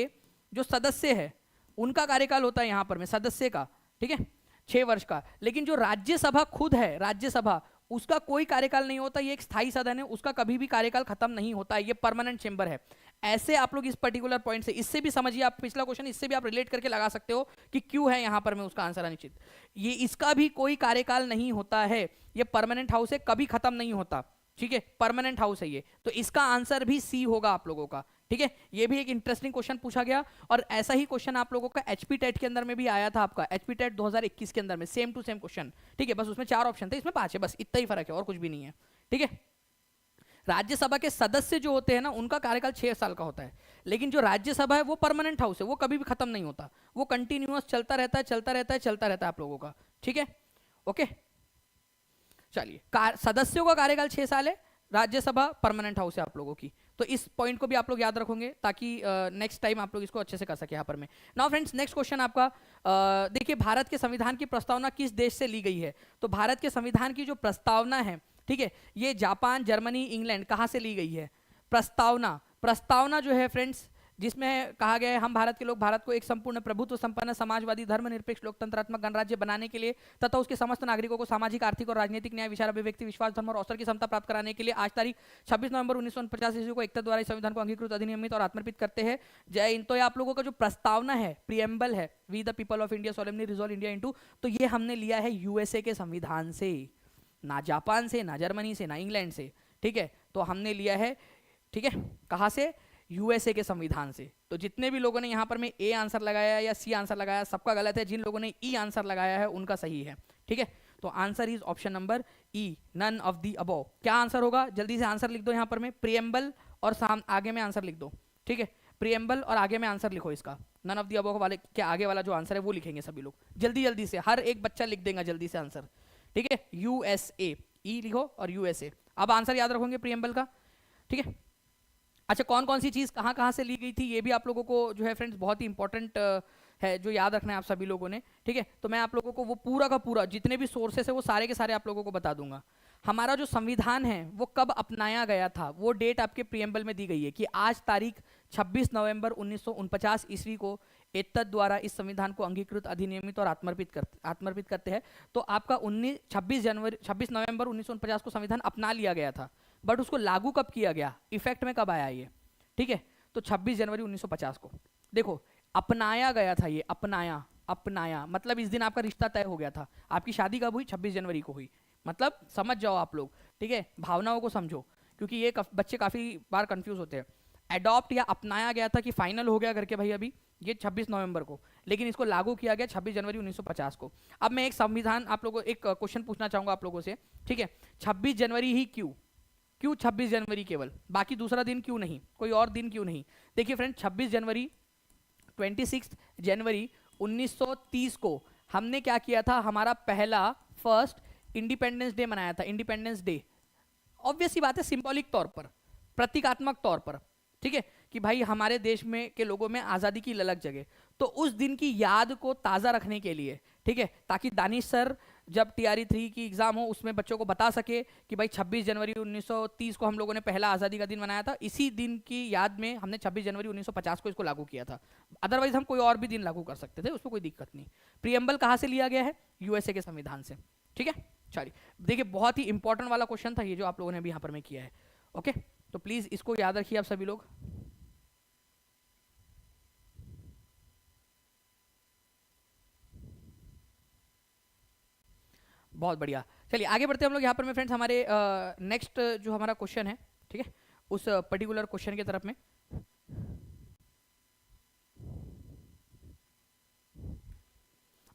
जो सदस्य है उनका कार्यकाल होता है यहाँ पर में, सदस्य का। ठीक है, 6 वर्ष का। लेकिन जो राज्यसभा खुद है, राज्यसभा, उसका कोई कार्यकाल नहीं होता, ये एक स्थायी सदन है, उसका कभी भी कार्यकाल खत्म नहीं होता है, ये परमानेंट चेंबर है। ऐसे आप लोग इस पर्टिकुलर पॉइंट से, इससे भी समझिए, आप पिछला क्वेश्चन इससे भी आप रिलेट करके लगा सकते हो कि क्यों है यहां पर मैं उसका आंसर अनिश्चित। ये इसका भी कोई कार्यकाल नहीं होता है, ये परमानेंट हाउस है, कभी खत्म नहीं होता, ठीक है, परमानेंट हाउस है ये। तो इसका आंसर भी सी होगा आप लोगों का, ठीक है। ये भी एक इंटरेस्टिंग क्वेश्चन पूछा गया, और ऐसा ही क्वेश्चन आप लोगों का एचपी टेट के अंदर में भी आया था, आपका एचपी टेट 2021 के अंदर में सेम टू सेम क्वेश्चन, ठीक है। बस उसमें 4 ऑप्शन थे, इसमें 5 है, बस इतना ही फर्क है और कुछ भी नहीं है, ठीक है। राज्यसभा के सदस्य जो होते हैं ना, उनका कार्यकाल 6 साल का होता है, लेकिन जो राज्यसभा है वो परमानेंट हाउस है, वो कभी भी खत्म नहीं होता, वो कंटिन्यूअस चलता रहता है, चलता रहता है, चलता रहता है आप लोगों का, ठीक है, ओके। चलिए, सदस्यों का कार्यकाल 6 साल है, राज्यसभा परमानेंट हाउस है आप लोगों की। तो इस पॉइंट को भी आप लोग याद रखोगे, ताकि नेक्स्ट टाइम आप लोग इसको अच्छे से कर सके यहाँ पर में। नाउ फ्रेंड्स, नेक्स्ट क्वेश्चन आपका, देखिए, भारत के संविधान की प्रस्तावना किस देश से ली गई है? तो भारत के संविधान की जो प्रस्तावना है, ठीक है, ये जापान, जर्मनी, इंग्लैंड, कहाँ से ली गई है? प्रस्तावना, प्रस्तावना जो है फ्रेंड्स, जिसमें कहा गया है हम भारत के लोग भारत को एक संपूर्ण प्रभुत्व संपन्न समाजवादी धर्मनिरपेक्ष लोकतंत्रात्मक गणराज्य बनाने के लिए तथा उसके समस्त नागरिकों को सामाजिक, आर्थिक और राजनीतिक न्याय, विचार, अभिव्यक्ति, विश्वास, धर्म और अवसर की समता प्राप्त कराने के लिए आज तारीख 26 नवंबर 1949 ईस्वी को एकता द्वारा इस संविधान को अंगीकृत, अधिनियमित और आत्मर्पित करते हैं। जय हिंद। तो ये आप लोगों का जो प्रस्तावना है, प्रियम्बल है, we the people of India solemnly resolve India into, तो ये हमने लिया है यूएसए के संविधान से, ना जापान से, ना जर्मनी से, ना इंग्लैंड से, ठीक है। तो हमने लिया है, ठीक है, कहाँ से? यूएसए के संविधान से। तो जितने भी लोगों ने यहाँ पर में ए आंसर लगाया या सी आंसर लगाया, सबका गलत है, जिन लोगों ने ई आंसर लगाया है उनका सही है, ठीक है। तो answer is option number E, none of the above. क्या आंसर होगा? जल्दी से आंसर लिख दो यहाँ पर में, प्रियम्बल और आगे में आंसर लिख दो, ठीक है। प्रियम्बल और आगे में आंसर लिखो इसका, नन ऑफ दी अबव वाले के आगे वाला जो आंसर है वो लिखेंगे सभी लोग, जल्दी जल्दी से, हर एक बच्चा लिख देगा जल्दी से आंसर, ठीक है। यूएसए, ई लिखो और यूएसए। अब आंसर याद रखोगे प्रियम्बल का, ठीक है। अच्छा, कौन कौन सी चीज़ कहाँ कहाँ से ली गई थी, ये भी आप लोगों को जो है फ्रेंड्स बहुत ही इंपॉर्टेंट है, जो याद रखना है आप सभी लोगों ने, ठीक है। तो मैं आप लोगों को वो पूरा का पूरा जितने भी सोर्सेस है वो सारे के सारे आप लोगों को बता दूंगा। हमारा जो संविधान है वो कब अपनाया गया था, वो डेट आपके प्रियम्बल में दी गई है कि आज तारीख 26 नवंबर 1949 ईस्वी को एतद द्वारा इस संविधान को अंगीकृत, अधिनियमित और आत्मर्पित करते हैं। तो आपका 26 नवंबर 1949 को संविधान अपना लिया गया था, बट उसको लागू कब किया गया, इफेक्ट में कब आया ये, ठीक है। तो 26 जनवरी 1950 को, देखो, अपनाया गया था ये, अपनाया मतलब इस दिन आपका रिश्ता तय हो गया था। आपकी शादी कब हुई? 26 जनवरी को हुई। मतलब समझ जाओ आप लोग, ठीक है, भावनाओं को समझो, क्योंकि ये बच्चे काफी बार कंफ्यूज होते हैं। एडॉप्ट या अपनाया गया था कि फाइनल हो गया करके भाई अभी ये 26 नवंबर को, लेकिन इसको लागू किया गया 26 जनवरी 1950 को। अब मैं एक संविधान आप लोगों एक क्वेश्चन पूछना चाहूंगा आप लोगों से, ठीक है। 26 जनवरी ही क्यों 26 जनवरी केवल, बाकी दूसरा दिन क्यों नहीं, कोई और दिन क्यों नहीं? देखिए फ्रेंड, 26 जनवरी 26 जनवरी 1930 को हमने क्या किया था, हमारा पहला फर्स्ट इंडिपेंडेंस डे मनाया था, इंडिपेंडेंस डे। ऑब्वियस सी बात है, सिंबॉलिक तौर पर, प्रतीकात्मक तौर पर, ठीक है, कि भाई हमारे देश में के लोगों में आज़ादी की ललक जगे। तो उस दिन की याद को ताज़ा रखने के लिए, ठीक है, ताकि दानिश सर जब TRE 3 की एग्जाम हो उसमें बच्चों को बता सके कि भाई 26 जनवरी 1930 को हम लोगों ने पहला आज़ादी का दिन मनाया था, इसी दिन की याद में हमने 26 जनवरी 1950 को इसको लागू किया था। अदरवाइज हम कोई और भी दिन लागू कर सकते थे, उसमें कोई दिक्कत नहीं। प्रियम्बल कहाँ से लिया गया है? यूएसए के संविधान से, ठीक है। चलिए, देखिए, बहुत ही इंपॉर्टेंट वाला क्वेश्चन था ये जो आप लोगों ने अभी यहाँ पर में किया है, ओके। तो प्लीज इसको याद रखिए आप सभी लोग। बहुत बढ़िया, चलिए आगे बढ़ते हैं हम लोग यहाँ पर में फ्रेंड्स, हमारे नेक्स्ट जो हमारा क्वेश्चन है, ठीक है, उस पर्टिकुलर क्वेश्चन की तरफ में।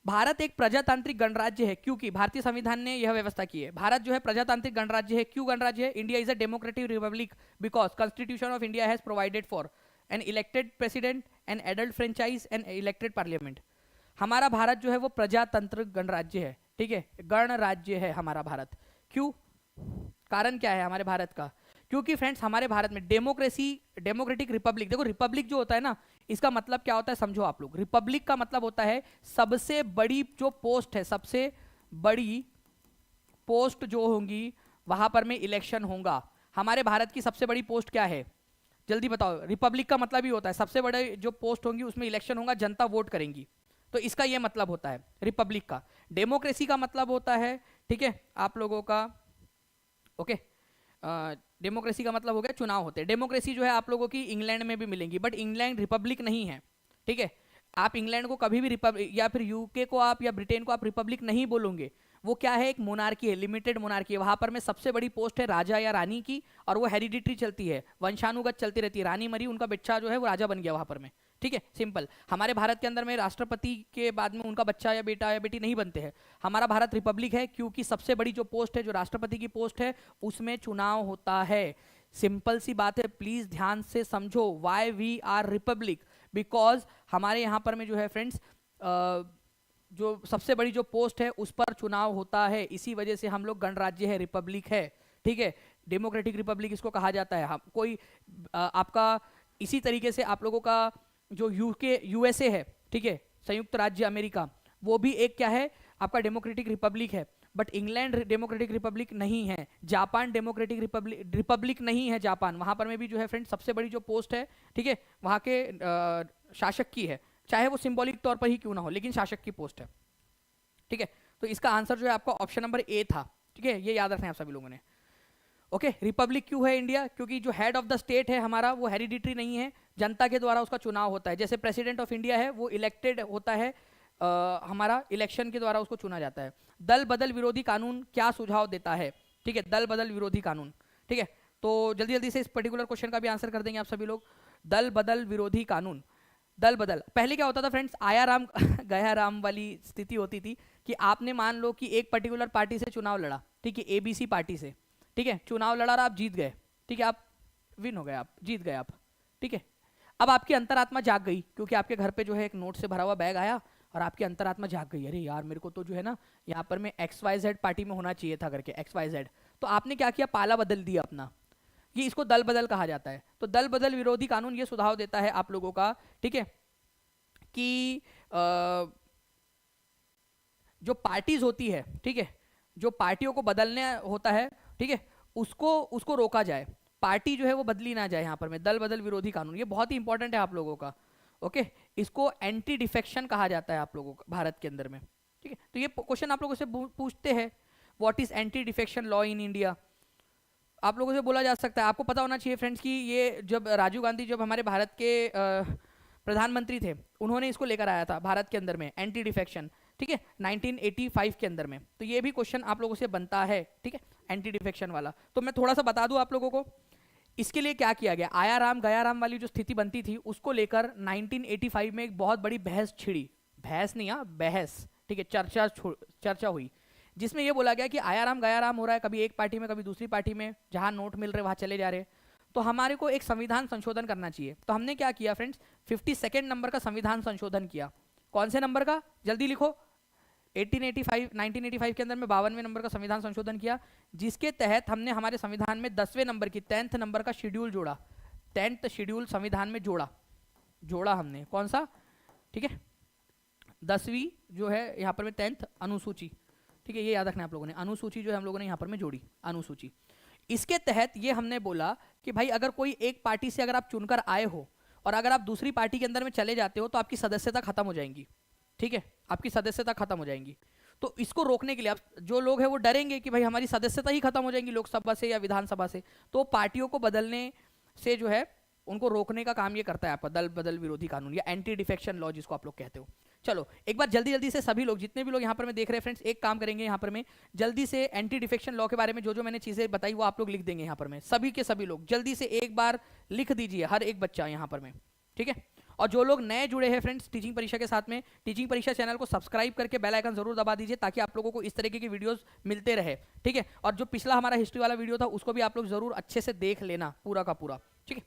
भारत एक प्रजातांत्रिक गणराज्य है क्योंकि भारतीय संविधान ने यह व्यवस्था की है। भारत जो है प्रजातांत्रिक गणराज्य है, क्यों गणराज्य है? India is a democratic Republic because constitution of India has provided for an elected president, an adult franchise, an elected parliament. हमारा भारत जो है वो प्रजातांत्रिक गणराज्य है, ठीक है, गणराज्य है हमारा भारत। क्यों? कारण क्या है हमारे भारत का? क्योंकि फ्रेंड्स हमारे भारत में डेमोक्रेटिक रिपब्लिक, देखो रिपब्लिक जो होता है ना, इसका मतलब क्या होता है समझो आप लोग। रिपब्लिक का मतलब होता है सबसे बड़ी जो पोस्ट है, सबसे बड़ी पोस्ट जो होंगी वहां पर में इलेक्शन होगा। हमारे भारत की सबसे बड़ी पोस्ट क्या है? जल्दी बताओ। रिपब्लिक का मतलब ही होता है सबसे बड़े जो पोस्ट होंगी उसमें इलेक्शन होगा, जनता वोट करेंगी, तो इसका यह मतलब होता है रिपब्लिक का। डेमोक्रेसी का मतलब होता है, ठीक है, आप लोगों का ओके, डेमोक्रेसी का मतलब हो गया चुनाव होते हैं। डेमोक्रेसी जो है आप लोगों की इंग्लैंड में भी मिलेंगी, बट इंग्लैंड रिपब्लिक नहीं है, ठीक है। आप इंग्लैंड को कभी भी रिपब्लिक, या फिर यूके को आप या ब्रिटेन को आप रिपब्लिक नहीं बोलोगे। वो क्या है, एक मोनार्की है, लिमिटेड मोनार्की है। वहां पर में सबसे बड़ी पोस्ट है राजा या रानी की, और वो हेरिडिटरी चलती है, वंशानुगत चलती रहती है। रानी मरी, उनका बच्चा जो है वो राजा बन गया वहां पर में, ठीक है, सिंपल। हमारे भारत के अंदर में राष्ट्रपति के बाद में उनका बच्चा या बेटा या बेटी नहीं बनते हैं। हमारा भारत रिपब्लिक है क्योंकि सबसे बड़ी जो पोस्ट है, जो राष्ट्रपति की पोस्ट है, उसमें चुनाव होता है। सिंपल सी बात है, प्लीज ध्यान से समझो। Why we are republic, because हमारे यहाँ पर में जो है फ्रेंड्स, जो सबसे बड़ी जो पोस्ट है उस पर चुनाव होता है। इसी वजह से हम लोग गणराज्य है, रिपब्लिक है, ठीक है। डेमोक्रेटिक रिपब्लिक इसको कहा जाता है। हम कोई आपका इसी तरीके से आप लोगों का जो यूके यूएसए है, ठीक है, संयुक्त राज्य अमेरिका, वो भी एक क्या है, आपका डेमोक्रेटिक रिपब्लिक है। बट इंग्लैंड डेमोक्रेटिक रिपब्लिक नहीं है। जापान डेमोक्रेटिक रिपब्लिक नहीं है। जापान, वहां पर में भी जो है फ्रेंड सबसे बड़ी जो पोस्ट है, ठीक है, वहां के शासक की है, चाहे वो सिंबॉलिक तौर पर ही क्यों ना हो, लेकिन शासक की पोस्ट है, ठीक है। तो इसका आंसर जो है आपका ऑप्शन नंबर ए था, ठीक है, ये याद रखना है आप सभी लोगों ने। ओके, रिपब्लिक क्यों है इंडिया, क्योंकि जो हेड ऑफ द स्टेट है हमारा वो हेरिडिटरी नहीं है, जनता के द्वारा उसका चुनाव होता है। जैसे प्रेसिडेंट ऑफ इंडिया है वो इलेक्टेड होता है, हमारा इलेक्शन के द्वारा उसको चुना जाता है। दल बदल विरोधी कानून क्या सुझाव देता है, ठीक है, दल बदल विरोधी कानून, ठीक है। तो जल्दी जल्दी से इस पर्टिकुलर क्वेश्चन का भी आंसर कर देंगे आप सभी लोग। दल बदल विरोधी कानून, दल बदल, पहले क्या होता था फ्रेंड्स, आया राम गया राम वाली स्थिति होती थी कि आपने मान लो कि एक पर्टिकुलर पार्टी से चुनाव लड़ा, ठीक है, एबीसी पार्टी से, ठीक है, चुनाव लड़ा और आप जीत गए, ठीक है, आप विन हो गए, आप जीत गए आप, ठीक है। अब आपकी अंतरात्मा जाग गई, क्योंकि आपके घर पे जो है एक नोट से भरा हुआ बैग आया और आपकी अंतरात्मा जाग गई, अरे यार मेरे को तो जो है ना यहाँ पर मैं XYZ पार्टी में होना चाहिए था करके, XYZ। तो आपने क्या किया, पाला बदल दिया अपना। ये इसको दल बदल कहा जाता है। तो दल बदल विरोधी कानून ये सुझाव देता है आप लोगों का, ठीक है, कि जो पार्टीज होती है, ठीक है, जो पार्टियों को बदलने होता है, ठीक है, उसको उसको रोका जाए, पार्टी जो है वो बदली ना जाए। यहाँ पर में दल बदल विरोधी कानून ये बहुत ही इंपॉर्टेंट है आप लोगों का। ओके, इसको एंटी डिफेक्शन कहा जाता है आप लोगों का भारत के अंदर में, ठीक है। तो ये क्वेश्चन आप लोगों से पूछते हैं, what is anti defection law in India, आप लोगों से बोला जा सकता है। आपको पता होना चाहिए फ्रेंड्स कि ये जब राजीव गांधी जब हमारे भारत के प्रधानमंत्री थे, उन्होंने इसको लेकर आया था भारत के अंदर में, एंटी डिफेक्शन, ठीक है, 1985 के अंदर में। तो ये भी क्वेश्चन आप लोगों से बनता है, ठीक है, एंटी डिफेक्शन वाला। तो मैं थोड़ा सा बता दूं आप लोगों को, इसके लिए क्या किया गया, आया राम गया राम वाली जो स्थिति बनती थी उसको लेकर 1985 में एक बहुत बड़ी बहस छिड़ी, बहस नहीं, बहस, ठीक है, चर्चा हुई, जिसमें यह बोला गया कि आया राम गया राम हो रहा है, कभी एक पार्टी में कभी दूसरी पार्टी में, जहां नोट मिल रहे वहां चले जा रहे, तो हमारे को एक संविधान संशोधन करना चाहिए। तो हमने क्या किया फ्रेंड्स, 52nd नंबर का संविधान संशोधन किया। कौन से नंबर का, जल्दी लिखो, 1985 के अंदर में 52वें नंबर का संविधान संशोधन किया, जिसके तहत हमने हमारे संविधान में 10वें नंबर की 10th नंबर का शेड्यूल जोड़ा, 10th शेड्यूल संविधान में जोड़ा हमने, कौन सा, ठीक है, 10वीं जो है यहाँ पर में 10th अनुसूची, ठीक है, ये याद रखना आप लोगों ने, अनुसूची जो है हम लोगों ने यहाँ पर में जोड़ी, अनुसूची। इसके तहत ये हमने बोला कि भाई अगर कोई एक पार्टी से अगर आप चुनकर आए हो और अगर आप दूसरी पार्टी के अंदर में चले जाते हो तो आपकी सदस्यता खत्म हो जाएंगी, ठीक है, आपकी सदस्यता खत्म हो जाएंगी। तो इसको रोकने के लिए अब जो लोग हैं वो डरेंगे कि भाई हमारी सदस्यता ही खत्म हो जाएंगी लोकसभा से या विधानसभा से, तो पार्टियों को बदलने से जो है उनको रोकने का काम ये करता है आपका दल बदल विरोधी कानून या एंटी डिफेक्शन लॉ जिसको आप लोग कहते हो। चलो एक बार जल्दी जल्दी से सभी लोग, जितने भी लोग यहाँ पर मैं देख रहे हैं फ्रेंड्स, एक काम करेंगे यहाँ पर में जल्दी से एंटी डिफेक्शन लॉ के बारे में जो जो मैंने चीजें बताई वो आप लोग लिख देंगे यहाँ पर में, सभी के सभी लोग जल्दी से एक बार लिख दीजिए, हर एक बच्चा यहाँ पर में, ठीक है। और जो लोग नए जुड़े हैं फ्रेंड्स टीचिंग परीक्षा के साथ में, टीचिंग परीक्षा चैनल को सब्सक्राइब करके बेल आइकन जरूर दबा दीजिए ताकि आप लोगों को इस तरीके की वीडियोस मिलते रहे, ठीक है। और जो पिछला हमारा हिस्ट्री वाला वीडियो था उसको भी आप लोग जरूर अच्छे से देख लेना पूरा का पूरा, ठीक है।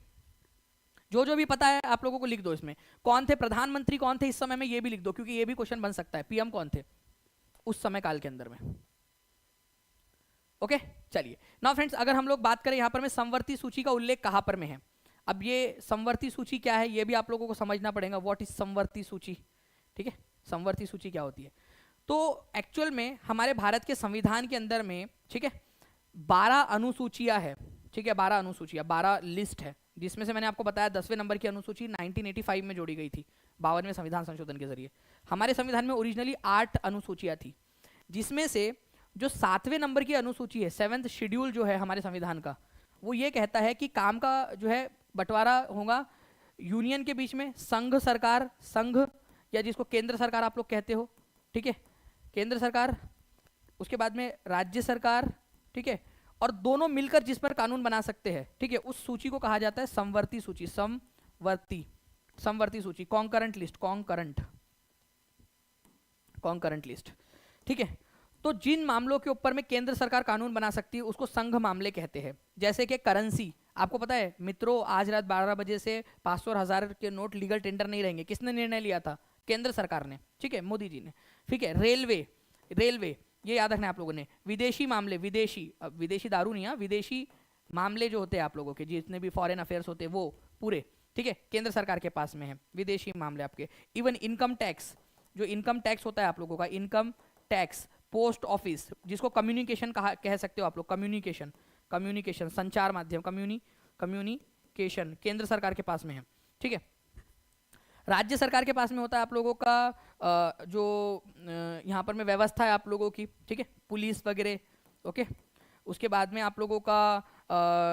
जो जो भी पता है आप लोगों को लिख दो, इसमें कौन थे प्रधानमंत्री, कौन थे इस समय में, ये भी लिख दो क्योंकि ये भी क्वेश्चन बन सकता है, पीएम कौन थे उस समय काल के अंदर में। ओके चलिए नाउ फ्रेंड्स, अगर हम लोग बात करें यहाँ पर में संवर्ती सूची का उल्लेख कहाँ पर में है। अब ये संवर्ती सूची क्या है ये भी आप लोगों को समझना पड़ेगा, व्हाट इज संवर्ती सूची, ठीक है, संवर्ती सूची क्या होती है। तो एक्चुअल में हमारे भारत के संविधान के अंदर में, ठीक है, 12 अनुसूचियां है, ठीक है, 12 अनुसूचियां, 12 लिस्ट है, जिसमें से मैंने आपको बताया 10वें नंबर की अनुसूची 1985 में जोड़ी गई थी 52वें संविधान संशोधन के जरिए। हमारे संविधान में ओरिजिनली 8 अनुसूचियां थी, जिसमें से जो 7वें नंबर की अनुसूची है, 7th शेड्यूल जो है हमारे संविधान का, वो ये कहता है कि काम का जो है बंटवारा होगा यूनियन के बीच में, संघ सरकार, संघ या जिसको केंद्र सरकार आप लोग कहते हो, ठीक है, केंद्र सरकार, उसके बाद में राज्य सरकार, ठीक है, और दोनों मिलकर जिस पर कानून बना सकते हैं, ठीक है, उस सूची को कहा जाता है समवर्ती सूची, समवर्ती सूची, कॉन्करेंट लिस्ट, कॉन्करेंट लिस्ट, ठीक है। तो जिन मामलों के ऊपर में केंद्र सरकार कानून बना सकती है उसको संघ मामले कहते हैं। जैसे कि करेंसी, आपको पता है मित्रों, आज रात 12 बजे से 500 और 1000 के नोट लीगल टेंडर नहीं रहेंगे। किसने निर्णय लिया था? केंद्र सरकार ने, ठीक है, मोदी जी ने, ठीक है। रेलवे ये याद रखना है आप लोगों ने। विदेशी मामले, विदेशी दारू नहीं, हाँ, विदेशी मामले जो होते हैं आप लोगों के, जितने भी फॉरेन अफेयर्स होते हैं वो पूरे, ठीक है, केंद्र सरकार के पास में है विदेशी मामले आपके। इवन इनकम टैक्स, जो इनकम टैक्स होता है आप लोगों का, इनकम टैक्स, पोस्ट ऑफिस, जिसको कम्युनिकेशन कह सकते हो आप लोग, कम्युनिकेशन संचार माध्यम, कम्युनिकेशन केंद्र सरकार के पास में है, ठीक है। राज्य सरकार के पास में होता है आप लोगों का जो यहाँ पर में व्यवस्था है आप लोगों की, ठीक है, पुलिस वगैरह, ओके। उसके बाद में आप लोगों का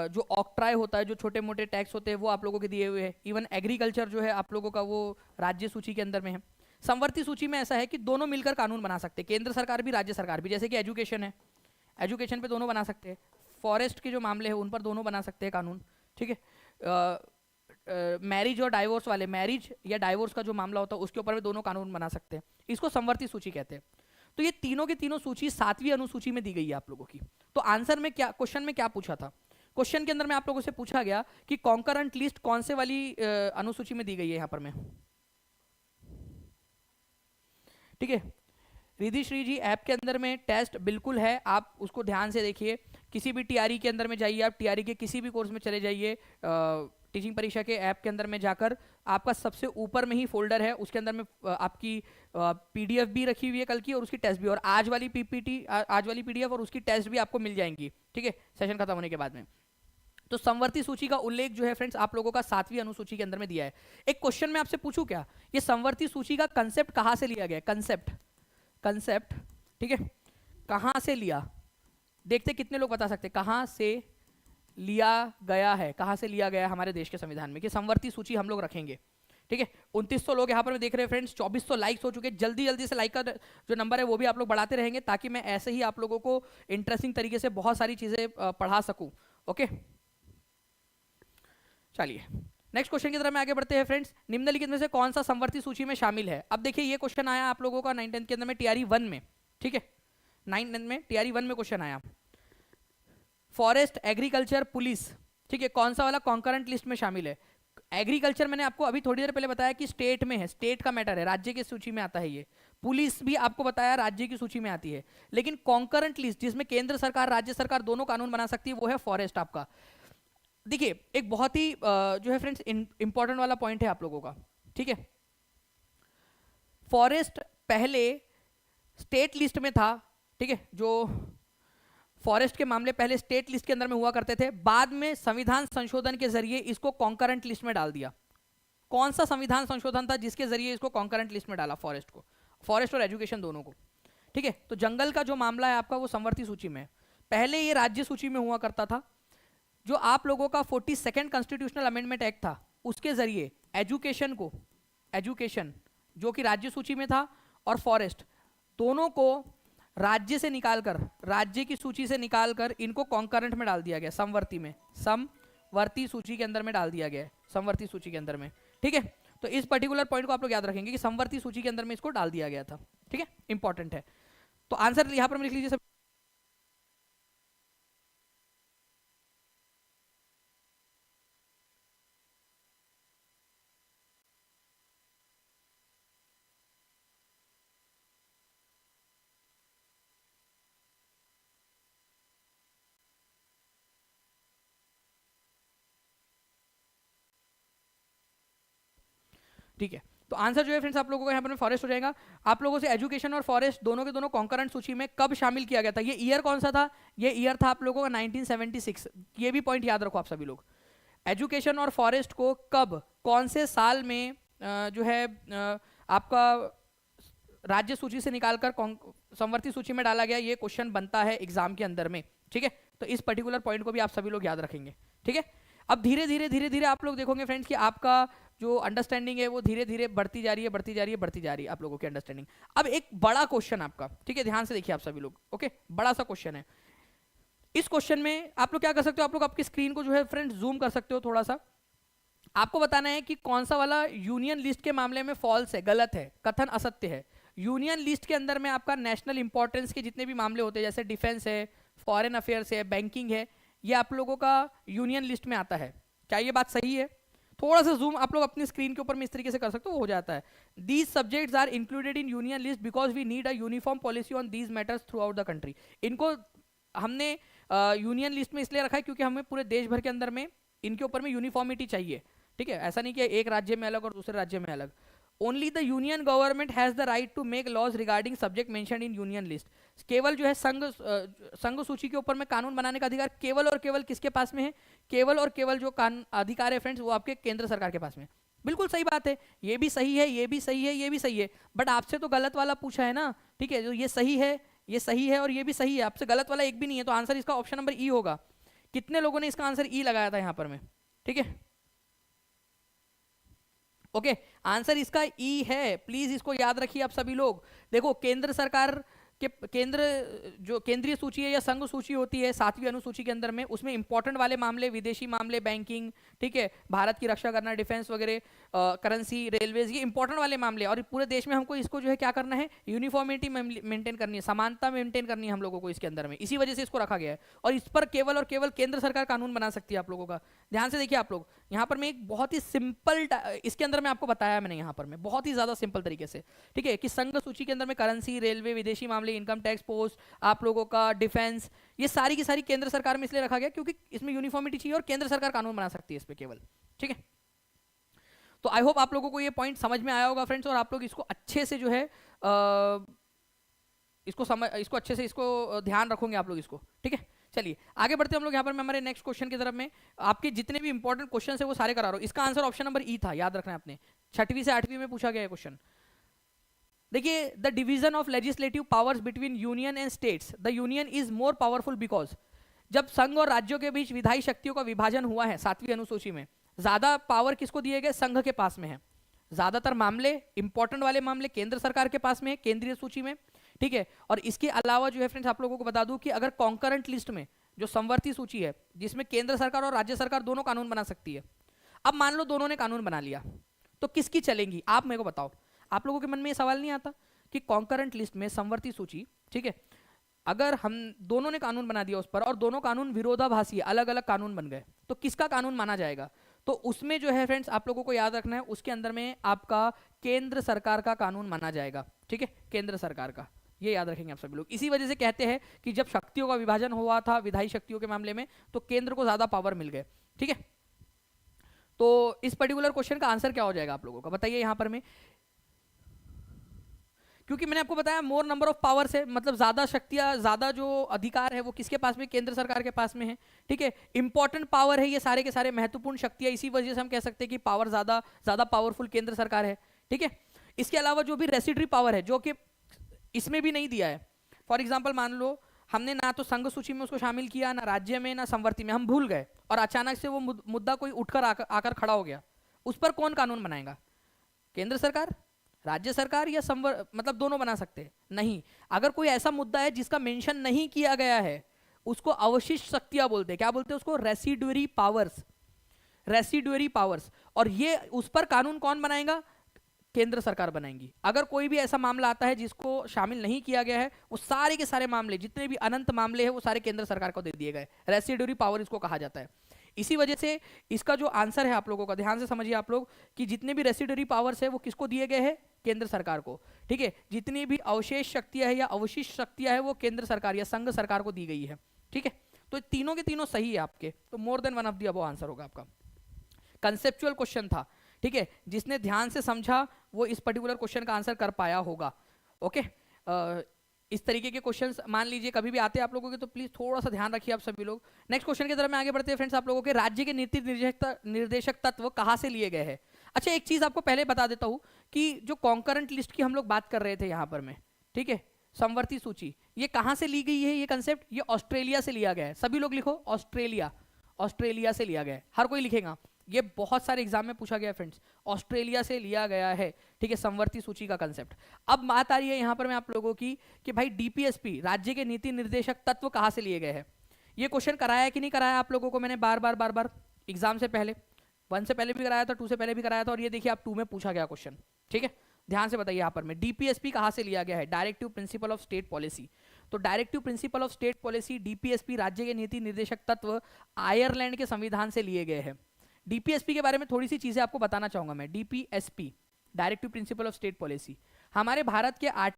जो ऑक्ट्राय होता है, जो छोटे मोटे टैक्स होते हैं वो आप लोगों के दिए हुए हैं। इवन एग्रीकल्चर जो है आप लोगों का वो राज्य सूची के अंदर में है। समवर्ती सूची में ऐसा है कि दोनों मिलकर कानून बना सकते हैं, केंद्र सरकार भी राज्य सरकार भी। जैसे कि एजुकेशन है, एजुकेशन पे दोनों बना सकते हैं। फॉरेस्ट के जो मामले हैं उन पर दोनों बना सकते हैं कानून, ठीक है। मैरिज और डाइवोर्स वाले, मैरिज या डाइवोर्स का जो मामला होता है उसके ऊपर भी दोनों कानून बना सकते हैं। इसको समवर्ती सूची कहते हैं। तो ये तीनों की तीनों सूची 7वीं अनुसूची में दी गई है आप लोगों की। तो आंसर में क्या, क्वेश्चन में क्या पूछा था? क्वेश्चन के अंदर में आप लोगों से पूछा गया कि कॉन्करेंट लिस्ट कौन से वाली अनुसूची में दी गई है यहाँ पर में, ठीक है। रिधि श्री जी, ऐप के अंदर में टेस्ट बिल्कुल है, आप उसको ध्यान से देखिए। किसी भी टीआरई के अंदर में जाइए, आप टीआरई के किसी भी कोर्स में चले जाइए, टीचिंग परीक्षा के ऐप के अंदर में जाकर आपका सबसे ऊपर में ही फोल्डर है, उसके अंदर में आपकी पीडीएफ भी रखी हुई है कल की, और उसकी टेस्ट भी, और आज वाली पीपीटी, आज वाली पीडीएफ और उसकी टेस्ट भी आपको मिल जाएंगी, ठीक है, सेशन खत्म होने के बाद में। तो समवर्ती सूची का उल्लेख जो है फ्रेंड्स आप लोगों का 7वीं अनुसूची के अंदर में दिया है। एक क्वेश्चन मैं आपसे पूछूं क्या, ये समवर्ती सूची का कंसेप्ट कहां से लिया गया? कंसेप्ट, ठीक है, कहां से लिया? देखते कितने लोग बता सकते कहां से लिया गया है, कहां से लिया गया है हमारे देश के संविधान में कि समवर्ती सूची हम लोग रखेंगे, ठीक है। 2900 लोग यहाँ पर देख रहे हैं फ्रेंड्स, 2400 लाइक्स हो चुके। जल्दी जल्दी से लाइक का जो नंबर है वो भी आप लोग बढ़ाते रहेंगे, ताकि मैं ऐसे ही आप लोगों को इंटरेस्टिंग तरीके से बहुत सारी चीजें पढ़ा सकूं, ओके। चलिए नेक्स्ट क्वेश्चन की तरफ में आगे बढ़ते हैं फ्रेंड्स। निम्नलिखित में से कौन सा समवर्ती सूची में शामिल है? अब देखिए ये क्वेश्चन आया आप लोगों का 9th 10th के अंदर में टीआरई 1 में, ठीक है, 9th 10th में टीआरई 1 में क्वेश्चन आया, फॉरेस्ट, एग्रीकल्चर, पुलिस, ठीक है, कौन सा वाला कॉन्करेंट लिस्ट में शामिल है? एग्रीकल्चर मैंने आपको अभी थोड़ी देर पहले बताया कि स्टेट में है, स्टेट का मैटर है, राज्य की सूची में आता है ये। पुलिस भी आपको बताया राज्य की सूची में आती है। लेकिन कॉन्करेंट लिस्ट जिसमें केंद्र सरकार राज्य सरकार दोनों कानून बना सकती है वो है फॉरेस्ट आपका। देखिए एक बहुत ही जो है फ्रेंड्स इंपॉर्टेंट वाला पॉइंट है आप लोगों का, ठीक है। फॉरेस्ट पहले स्टेट लिस्ट में था, ठीक है, जो फॉरेस्ट के मामले पहले स्टेट लिस्ट के अंदर में हुआ करते थे, बाद में संविधान संशोधन के जरिए इसको कॉन्करेंट लिस्ट में डाल दिया। कौन सा संविधान संशोधन था जिसके जरिए इसको कॉन्करेंट लिस्ट में डाला? फॉरेस्ट को, फॉरेस्ट और एजुकेशन दोनों को, ठीक है। तो जंगल का जो मामला है आपका वो समवर्ती सूची में, पहले ये राज्य सूची में हुआ करता था। जो आप लोगों का 42nd कॉन्स्टिट्यूशनल अमेंडमेंट एक्ट था उसके जरिए एजुकेशन को, एजुकेशन जो कि राज्य सूची में था और फॉरेस्ट दोनों को राज्य से निकालकर, राज्य की सूची से निकालकर इनको कॉन्करेंट में डाल दिया गया, समवर्ती में, समवर्ती सूची के अंदर में डाल दिया गया है, समवर्ती सूची के अंदर में, ठीक है। तो इस पर्टिकुलर पॉइंट को आप लोग याद रखेंगे कि समवर्ती सूची के अंदर में इसको डाल दिया गया था, ठीक है, इंपॉर्टेंट है। तो आंसर यहां पर लिख लीजिए सब। ठीक है, तो आंसर जो है फ्रेंड्स आप लोगों का यहाँ पर फॉरेस्ट हो जाएगा। आप लोगों से एजुकेशन और फॉरेस्ट दोनों के दोनों कॉन्करेंट सूची में कब शामिल किया गया था, ये ईयर कौन सा था? ये ईयर था आप लोगों का 1976। ये भी पॉइंट याद रखो आप सभी लोग। एजुकेशन और फॉरेस्ट को कब, कौन से साल में जो है आपका राज्य सूची से निकालकर संवर्ती सूची में डाला गया, ये क्वेश्चन बनता है एग्जाम के अंदर में, ठीक है। तो इस पर्टिकुलर पॉइंट को भी आप सभी लोग याद रखेंगे, ठीक है। अब धीरे धीरे आप लोग देखोगे फ्रेंड्स कि आपका जो अंडरस्टैंडिंग है वो धीरे धीरे बढ़ती जा रही है आप लोगों की अंडरस्टैंडिंग। अब एक बड़ा क्वेश्चन आपका, ठीक है, ध्यान से देखिए आप सभी लोग, ओके, बड़ा सा क्वेश्चन है। इस क्वेश्चन में आप लोग क्या कर सकते हो, आप लोग आपकी स्क्रीन को जो है फ्रेंड्स जूम कर सकते हो थोड़ा सा। आपको बताना है कि कौन सा वाला यूनियन लिस्ट के मामले में फॉल्स है, गलत है, कथन असत्य है। यूनियन लिस्ट के अंदर में आपका नेशनल इंपॉर्टेंस के जितने भी मामले होते हैं, जैसे डिफेंस है, फॉरेन अफेयर्स है, बैंकिंग है, ये आप लोगों का यूनियन लिस्ट में आता है। क्या ये बात सही है? थोड़ा सा जूम आप लोग अपनी स्क्रीन के ऊपर में इस तरीके से कर सकते हो, हो जाता है। These subjects are included in union list because we need a uniform policy on these matters throughout the country. इनको हमने यूनियन लिस्ट में इसलिए रखा है क्योंकि हमें पूरे देश भर के अंदर में इनके ऊपर में यूनिफॉर्मिटी चाहिए, ठीक है। ऐसा नहीं कि एक राज्य में अलग और दूसरे राज्य में अलग। Only the union government has the right to make laws regarding subject mentioned in union list. केवल जो है संघ सूची के ऊपर में कानून बनाने का अधिकार केवल और केवल किसके पास में है? केवल और केवल जो अधिकार है फ्रेंड्स वो आपके केंद्र सरकार के पास में। बिल्कुल सही बात है, ये भी सही है, ये भी सही है, ये भी सही है, बट आपसे तो गलत वाला पूछा है ना, ठीक है। जो ये सही है, ये सही है और ये भी सही है, आपसे गलत वाला एक भी नहीं है, तो आंसर इसका ऑप्शन नंबर ई होगा। कितने लोगों ने इसका आंसर ई लगाया था यहां पर में? ठीक है, ओके, आंसर इसका ई है, प्लीज इसको याद रखिए आप सभी लोग। देखो केंद्र सरकार के जो केंद्रीय सूची है या संघ सूची होती है 7वीं अनुसूची के अंदर में, उसमें इंपॉर्टेंट वाले मामले, विदेशी मामले, बैंकिंग, ठीक है, भारत की रक्षा करना, डिफेंस वगैरह, करेंसी, रेलवेज, ये इंपॉर्टेंट वाले मामले, और पूरे देश में हमको इसको जो है क्या करना है, यूनिफॉर्मिटी मेंटेन करनी है, समानता मेंटेन करनी है हम लोगों को इसके अंदर में, इसी वजह से इसको रखा गया है। और इस पर केवल और केवल केंद्र सरकार कानून बना सकती है आप लोगों का। ध्यान से देखिए आप लोग, यहाँ पर मैं एक बहुत ही सिंपल इसके अंदर में आपको बताया मैंने यहाँ पर में बहुत ही ज्यादा सिंपल तरीके से, ठीक है, कि संघ सूची के अंदर में करेंसी, रेलवे, विदेशी मामले, इनकम टैक्स, पोस्ट, आप लोगों का डिफेंस, ये सारी की सारी केंद्र सरकार में इसलिए रखा गया क्योंकि इसमें यूनिफॉर्मिटी चाहिए और केंद्र सरकार कानून बना सकती है इस पे केवल, ठीक है। तो आई होप आप लोगों को ये पॉइंट समझ में आया होगा फ्रेंड्स, और आप लोग इसको अच्छे से जो है इसको अच्छे से इसको ध्यान रखोगे आप लोग इसको, ठीक है। चलिए आगे बढ़ते हैं हम लोग यहाँ पर। मैं हमारे नेक्स्ट क्वेश्चन की तरफ में आपके जितने भी इंपॉर्टेंट क्वेश्चन है वो सारे करा रहा हूँ। इसका आंसर ऑप्शन नंबर ई था, याद रखना है आपने, 6वीं से 8वीं में पूछा गया है क्वेश्चन। देखिए, the division of legislative powers between union and states, the union is more powerful because, जब संघ और राज्यों के बीच विधायी शक्तियों का विभाजन हुआ है 7वीं अनुसूची में, ज्यादा पावर किसको दिए गए? संघ के पास में है। ज्यादातर मामले, इंपॉर्टेंट वाले मामले केंद्र सरकार के पास में है, केंद्रीय सूची में, ठीक है। और इसके अलावा जो है फ्रेंड्स आप लोगों को बता दूं कि अगर कॉन्करेंट लिस्ट में जो संवर्ती सूची है जिसमें केंद्र सरकार और राज्य सरकार दोनों कानून बना सकती है, अब मान लो दोनों ने कानून बना लिया तो किसकी चलेंगी? आप मेरे को बताओ। आप लोगों के मन में ये सवाल नहीं आता कि कॉन्करेंट लिस्ट में संवर्ती सूची, ठीक है, अगर हम दोनों ने कानून बना दिया उस पर और दोनों कानून विरोधाभासी, अलग अलग कानून बन गए, तो किसका कानून माना जाएगा? तो उसमें जो है फ्रेंड्स आप लोगों को याद रखना है, उसके अंदर में आपका केंद्र सरकार का कानून माना जाएगा, ठीक है, केंद्र सरकार का, ये याद रखेंगे आप सभी लोग। इसी वजह से कहते हैं कि जब शक्तियों का विभाजन हुआ था विधायी शक्तियों के मामले में, तो केंद्र को ज्यादा पावर मिल गए, ठीक है। तो इस पर्टिकुलर क्वेश्चन का आंसर क्या हो जाएगा आप लोगों का, बताइए यहां पर में। क्योंकि मैंने आपको बताया मोर नंबर ऑफ पावर से मतलब ज्यादा शक्तियां, ज्यादा जो अधिकार है वो किसके पास में? केंद्र सरकार के पास में है, ठीक है। इंपॉर्टेंट पावर है ये सारे के सारे, महत्वपूर्ण शक्तियां, इसी वजह से हम कह सकते हैं कि पावर ज्यादा पावरफुल केंद्र सरकार है, ठीक है। इसके अलावा जो भी रेसिडरी पावर है जो कि इसमें भी नहीं दिया है, फॉर एग्जाम्पल मान लो हमने ना तो संघ सूची में उसको शामिल किया, ना राज्य में, ना संवर्ती में, हम भूल गए और अचानक से वो मुद्दा कोई उठकर आकर खड़ा हो गया, उस पर कौन कानून बनाएगा? केंद्र सरकार, राज्य सरकार, या मतलब दोनों बना सकते हैं? नहीं। अगर कोई ऐसा मुद्दा है जिसका मेंशन नहीं किया गया है उसको अवशिष्ट शक्तियां बोलते हैं। क्या बोलते हैं उसको? Residuary powers, residuary powers. और ये उस पर कानून कौन बनाएगा? केंद्र सरकार बनाएंगी। अगर कोई भी ऐसा मामला आता है जिसको शामिल नहीं किया गया है, वो सारे के सारे मामले, जितने भी अनंत मामले हैं, वो सारे केंद्र सरकार को दे दिए गए। रेसिडुअरी पावर इसको कहा जाता है। इसी वजह से इसका जो आंसर है आप लोगों का, ध्यान से समझिए आप लोग, कि जितने भी रेसिडुअरी पावर्स है वो किसको दिए गए हैं? केंद्र सरकार को, ठीक है। जितनी भी अवशेष शक्तियां है या अवशिष्ट शक्तियां है वो केंद्र सरकार या संघ सरकार को दी गई है, ठीक है। तो तीनों के तीनों सही है आपके, तो more than one of the above answer होगा आपका। कंसेप्चुअल क्वेश्चन था, ठीक है, जिसने ध्यान से समझा वो इस पर्टिकुलर क्वेश्चन का आंसर कर पाया होगा, ओके। इस तरीके के क्वेश्चंस मान लीजिए कभी भी आते हैं आप लोगों के, तो प्लीज थोड़ा सा ध्यान रखिए आप सभी लोग। नेक्स्ट क्वेश्चन की तरफ में आगे बढ़ते हैं फ्रेंड्स। आप लोगों के राज्य के नीति निर्देशक तत्व कहाँ से लिए गए हैं? अच्छा, एक चीज आपको पहले बता देता हूं कि जो कॉन्करेंट लिस्ट की हम लोग बात कर रहे थे यहां पर में, ठीक है, समवर्ती सूची, ये कहां से ली गई है? ये कंसेप्ट ये ऑस्ट्रेलिया से लिया गया है। सभी लोग लिखो ऑस्ट्रेलिया, ऑस्ट्रेलिया से लिया गया है, हर कोई लिखेगा। ये बहुत सारे एग्जाम में पूछा गया फ्रेंड्स, ऑस्ट्रेलिया से लिया गया है, ठीक है, समवर्ती सूची का कंसेप्ट। अब बात आ रही है यहां पर मैं आप लोगों की कि भाई डीपीएसपी राज्य के नीति निर्देशक तत्व कहां से लिए गए हैं। ये क्वेश्चन कराया है कि नहीं कराया आप लोगों को मैंने बार बार एग्जाम से पहले? 1 से पहले भी कराया था, 2 से पहले भी कराया था, और ये देखिए आप 2 में पूछा गया क्वेश्चन, ठीक है। ध्यान से बताइए यहाँ पर में डीपीएसपी कहाँ से लिया गया है? Directive principle of state policy. तो directive principle of state policy DPSP राज्य के नीति निर्देशक तत्व आयरलैंड के संविधान से लिए गए हैं। डीपीएसपी के बारे में थोड़ी सी चीजें आपको बताना चाहूंगा मैं। DPSP directive principle of state policy हमारे भारत के